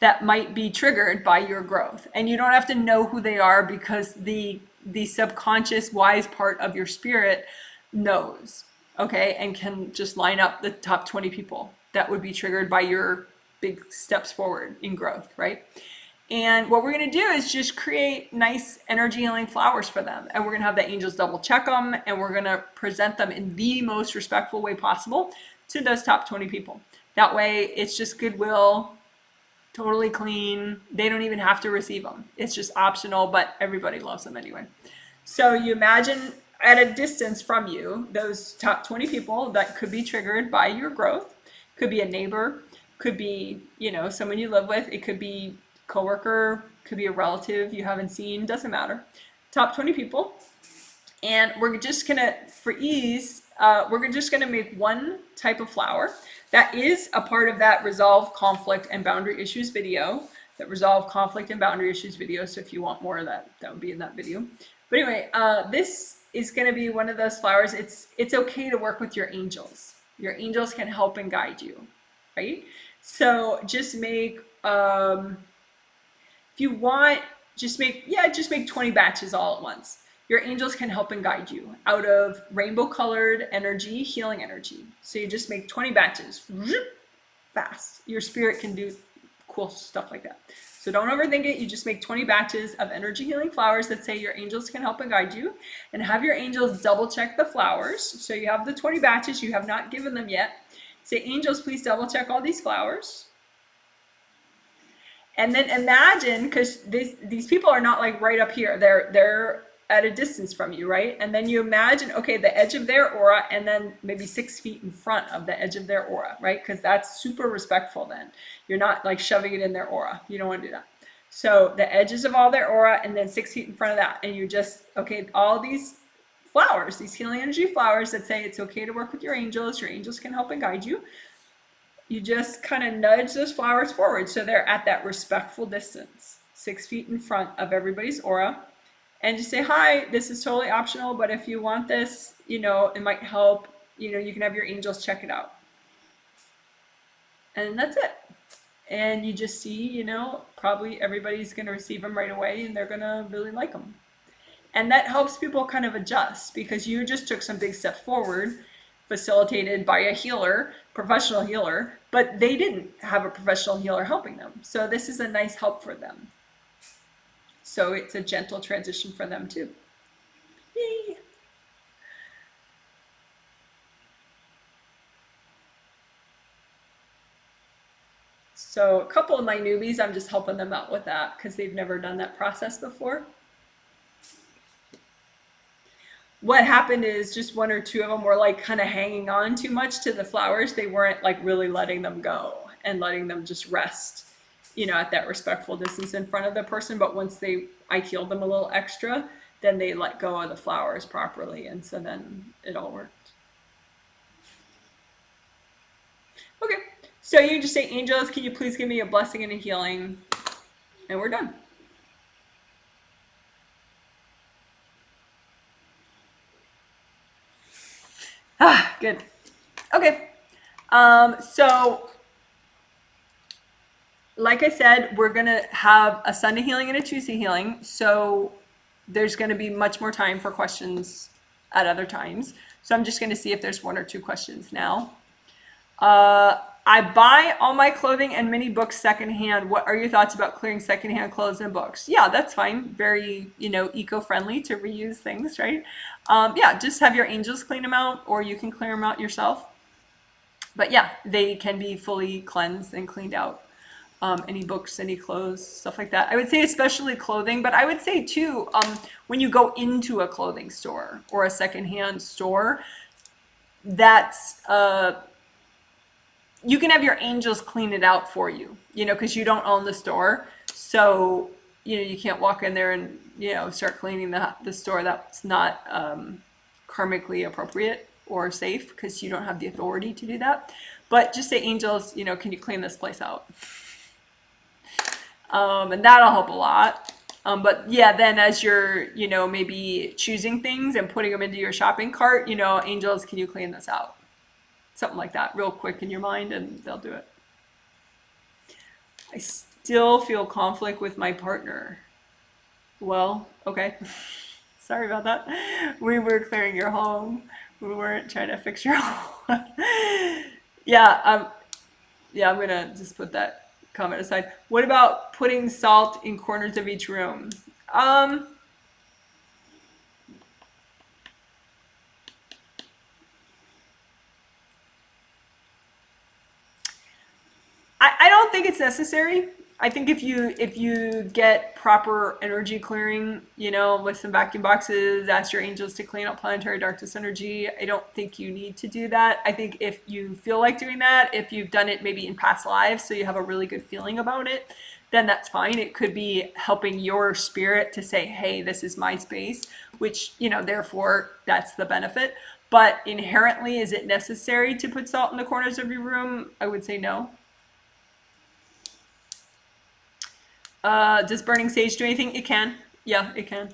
Speaker 1: that might be triggered by your growth. And you don't have to know who they are, because the subconscious wise part of your spirit knows, okay, and can just line up the top 20 people that would be triggered by your big steps forward in growth, right? And what we're going to do is just create nice energy healing flowers for them. And we're going to have the angels double check them, and we're going to present them in the most respectful way possible to those top 20 people. That way it's just goodwill, totally clean. They don't even have to receive them. It's just optional, but everybody loves them anyway. So you imagine at a distance from you, those top 20 people that could be triggered by your growth, Could be a neighbor, could be, you know, someone you live with, it could be coworker, could be a relative you haven't seen, doesn't matter. Top 20 people. And we're just gonna, for ease, we're just gonna make one type of flower that is a part of that resolve conflict and boundary issues video. That resolve conflict and boundary issues video. So if you want more of that, that would be in that video. But anyway, this is gonna be one of those flowers. It's okay to work with your angels. Your angels can help and guide you, right? So just make, if you want, just make 20 batches all at once. Your angels can help and guide you out of rainbow colored energy, healing energy. So you just make 20 batches fast. Your spirit can do cool stuff like that. So don't overthink it. You just make 20 batches of energy healing flowers that say your angels can help and guide you, and have your angels double check the flowers. So you have the 20 batches, you have not given them yet. Say, angels, please double check all these flowers. And then imagine, because these people are not like right up here, they're at a distance from you, right? And then you imagine, okay, the edge of their aura, and then maybe 6 feet in front of the edge of their aura, right? Because that's super respectful then. You're not like shoving it in their aura. You don't want to do that. So the edges of all their aura, and then 6 feet in front of that. And you just, okay, all these flowers, these healing energy flowers that say it's okay to work with your angels can help and guide you. You just kind of nudge those flowers forward so they're at that respectful distance, 6 feet in front of everybody's aura. And just say, hi, this is totally optional, but if you want this, you know, it might help, you know, you can have your angels check it out. And that's it. And you just see, you know, probably everybody's going to receive them right away and they're going to really like them. And that helps people kind of adjust, because you just took some big steps forward, facilitated by a healer, professional healer, but they didn't have a professional healer helping them. So this is a nice help for them. So it's a gentle transition for them too. Yay! So a couple of my newbies, I'm just helping them out with that because they've never done that process before. What happened is just 1 or 2 of them were like kind of hanging on too much to the flowers. They weren't like really letting them go and letting them just rest, you know, at that respectful distance in front of the person. But once I healed them a little extra, then they let go of the flowers properly. And so then it all worked. Okay, so you just say, angels, can you please give me a blessing and a healing? And we're done. Ah, good. Okay. So like I said, we're going to have a Sunday healing and a Tuesday healing. So there's going to be much more time for questions at other times. So I'm just going to see if there's 1 or 2 questions now. I buy all my clothing and many books secondhand. What are your thoughts about clearing secondhand clothes and books? Yeah, that's fine. Very, you know, eco-friendly to reuse things, right? Yeah, just have your angels clean them out, or you can clear them out yourself. But yeah, they can be fully cleansed and cleaned out. Any books, any clothes, stuff like that. I would say especially clothing, but I would say too, when you go into a clothing store or a secondhand store, that's, you can have your angels clean it out for you, you know, because you don't own the store. So, you know, you can't walk in there and, you know, start cleaning the store. That's not karmically appropriate or safe, because you don't have the authority to do that. But just say, angels, you know, can you clean this place out? And that'll help a lot. But yeah, then as you're, you know, maybe choosing things and putting them into your shopping cart, you know, angels, can you clean this out? Something like that, real quick in your mind, and they'll do it. I still feel conflict with my partner. Well, okay. Sorry about that. We were clearing your home. We weren't trying to fix your home. Yeah, I'm gonna just put that comment aside. What about putting salt in corners of each room? I don't think it's necessary. I think if you get proper energy clearing, you know, with some vacuum boxes, ask your angels to clean up planetary darkness energy. I don't think you need to do that. I think if you feel like doing that, if you've done it maybe in past lives, so you have a really good feeling about it, then that's fine. It could be helping your spirit to say, hey, this is my space, which, you know, therefore that's the benefit. But inherently, is it necessary to put salt in the corners of your room? I would say no. Does burning sage do anything? It can. Yeah, it can.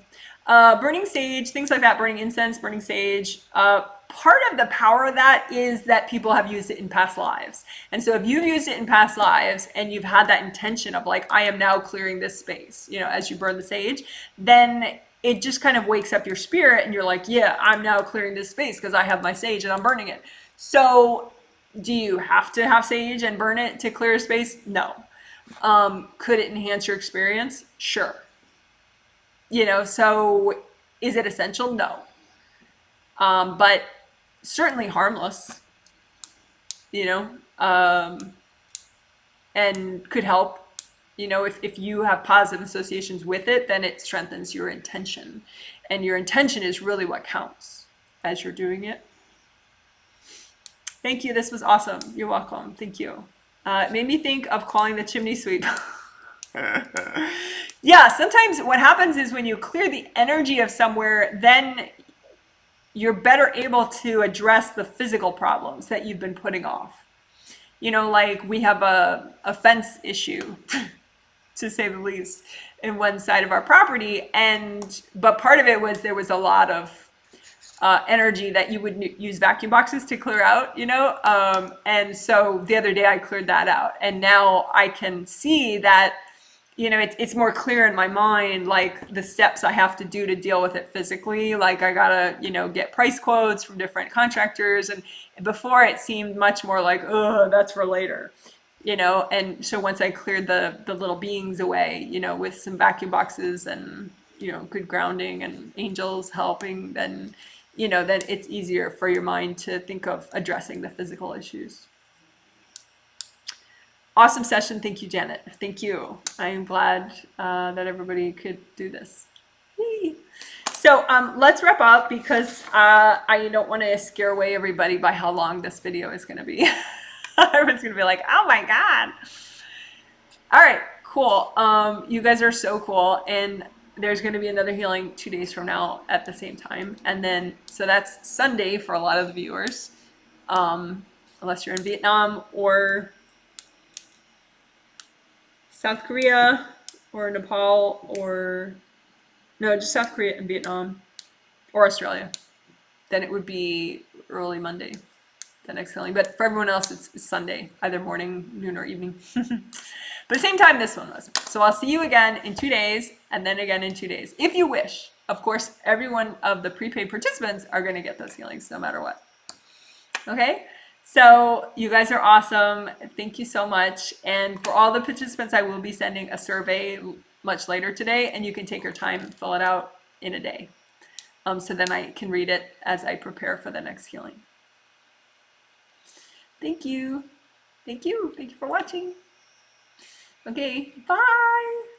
Speaker 1: Burning sage, things like that, burning incense, burning sage. Part of the power of that is that people have used it in past lives. And so if you've used it in past lives and you've had that intention of like, I am now clearing this space, you know, as you burn the sage, then it just kind of wakes up your spirit and you're like, yeah, I'm now clearing this space because I have my sage and I'm burning it. So do you have to have sage and burn it to clear a space? No. Could it enhance your experience? Sure. You know, so is it essential? No. But certainly harmless, you know, and could help. You know, if you have positive associations with it, then it strengthens your intention. And your intention is really what counts as you're doing it. Thank you. This was awesome. You're welcome. Thank you. It made me think of calling the chimney sweep. Yeah, sometimes what happens is when you clear the energy of somewhere, then you're better able to address the physical problems that you've been putting off. You know, like we have a fence issue, to say the least, in one side of our property. But part of it was there was a lot of energy that you would use vacuum boxes to clear out, you know? And so the other day I cleared that out. And now I can see that, you know, it's more clear in my mind, like the steps I have to do to deal with it physically. Like I gotta, you know, get price quotes from different contractors. And before it seemed much more like, oh, that's for later, you know? And so once I cleared the little beings away, you know, with some vacuum boxes and, you know, good grounding and angels helping, then, you know, then it's easier for your mind to think of addressing the physical issues. Awesome session. Thank you, Janet. Thank you. I am glad that everybody could do this. Yay. So let's wrap up because I don't want to scare away everybody by how long this video is going to be. Everyone's going to be like, oh my God. All right, cool. You guys are so cool. And there's going to be another healing 2 days from now at the same time. And then, so that's Sunday for a lot of the viewers, unless you're in Vietnam or South Korea or Nepal or, no, just South Korea and Vietnam or Australia. Then it would be early Monday, the next healing. But for everyone else, it's Sunday, either morning, noon, or evening. But same time this one was. So I'll see you again in 2 days and then again in 2 days. If you wish. Of course, every one of the prepaid participants are going to get those healings no matter what. Okay? So you guys are awesome. Thank you so much. And for all the participants, I will be sending a survey much later today, and you can take your time and fill it out in a day. So then I can read it as I prepare for the next healing. Thank you. Thank you. Thank you for watching. Okay, bye.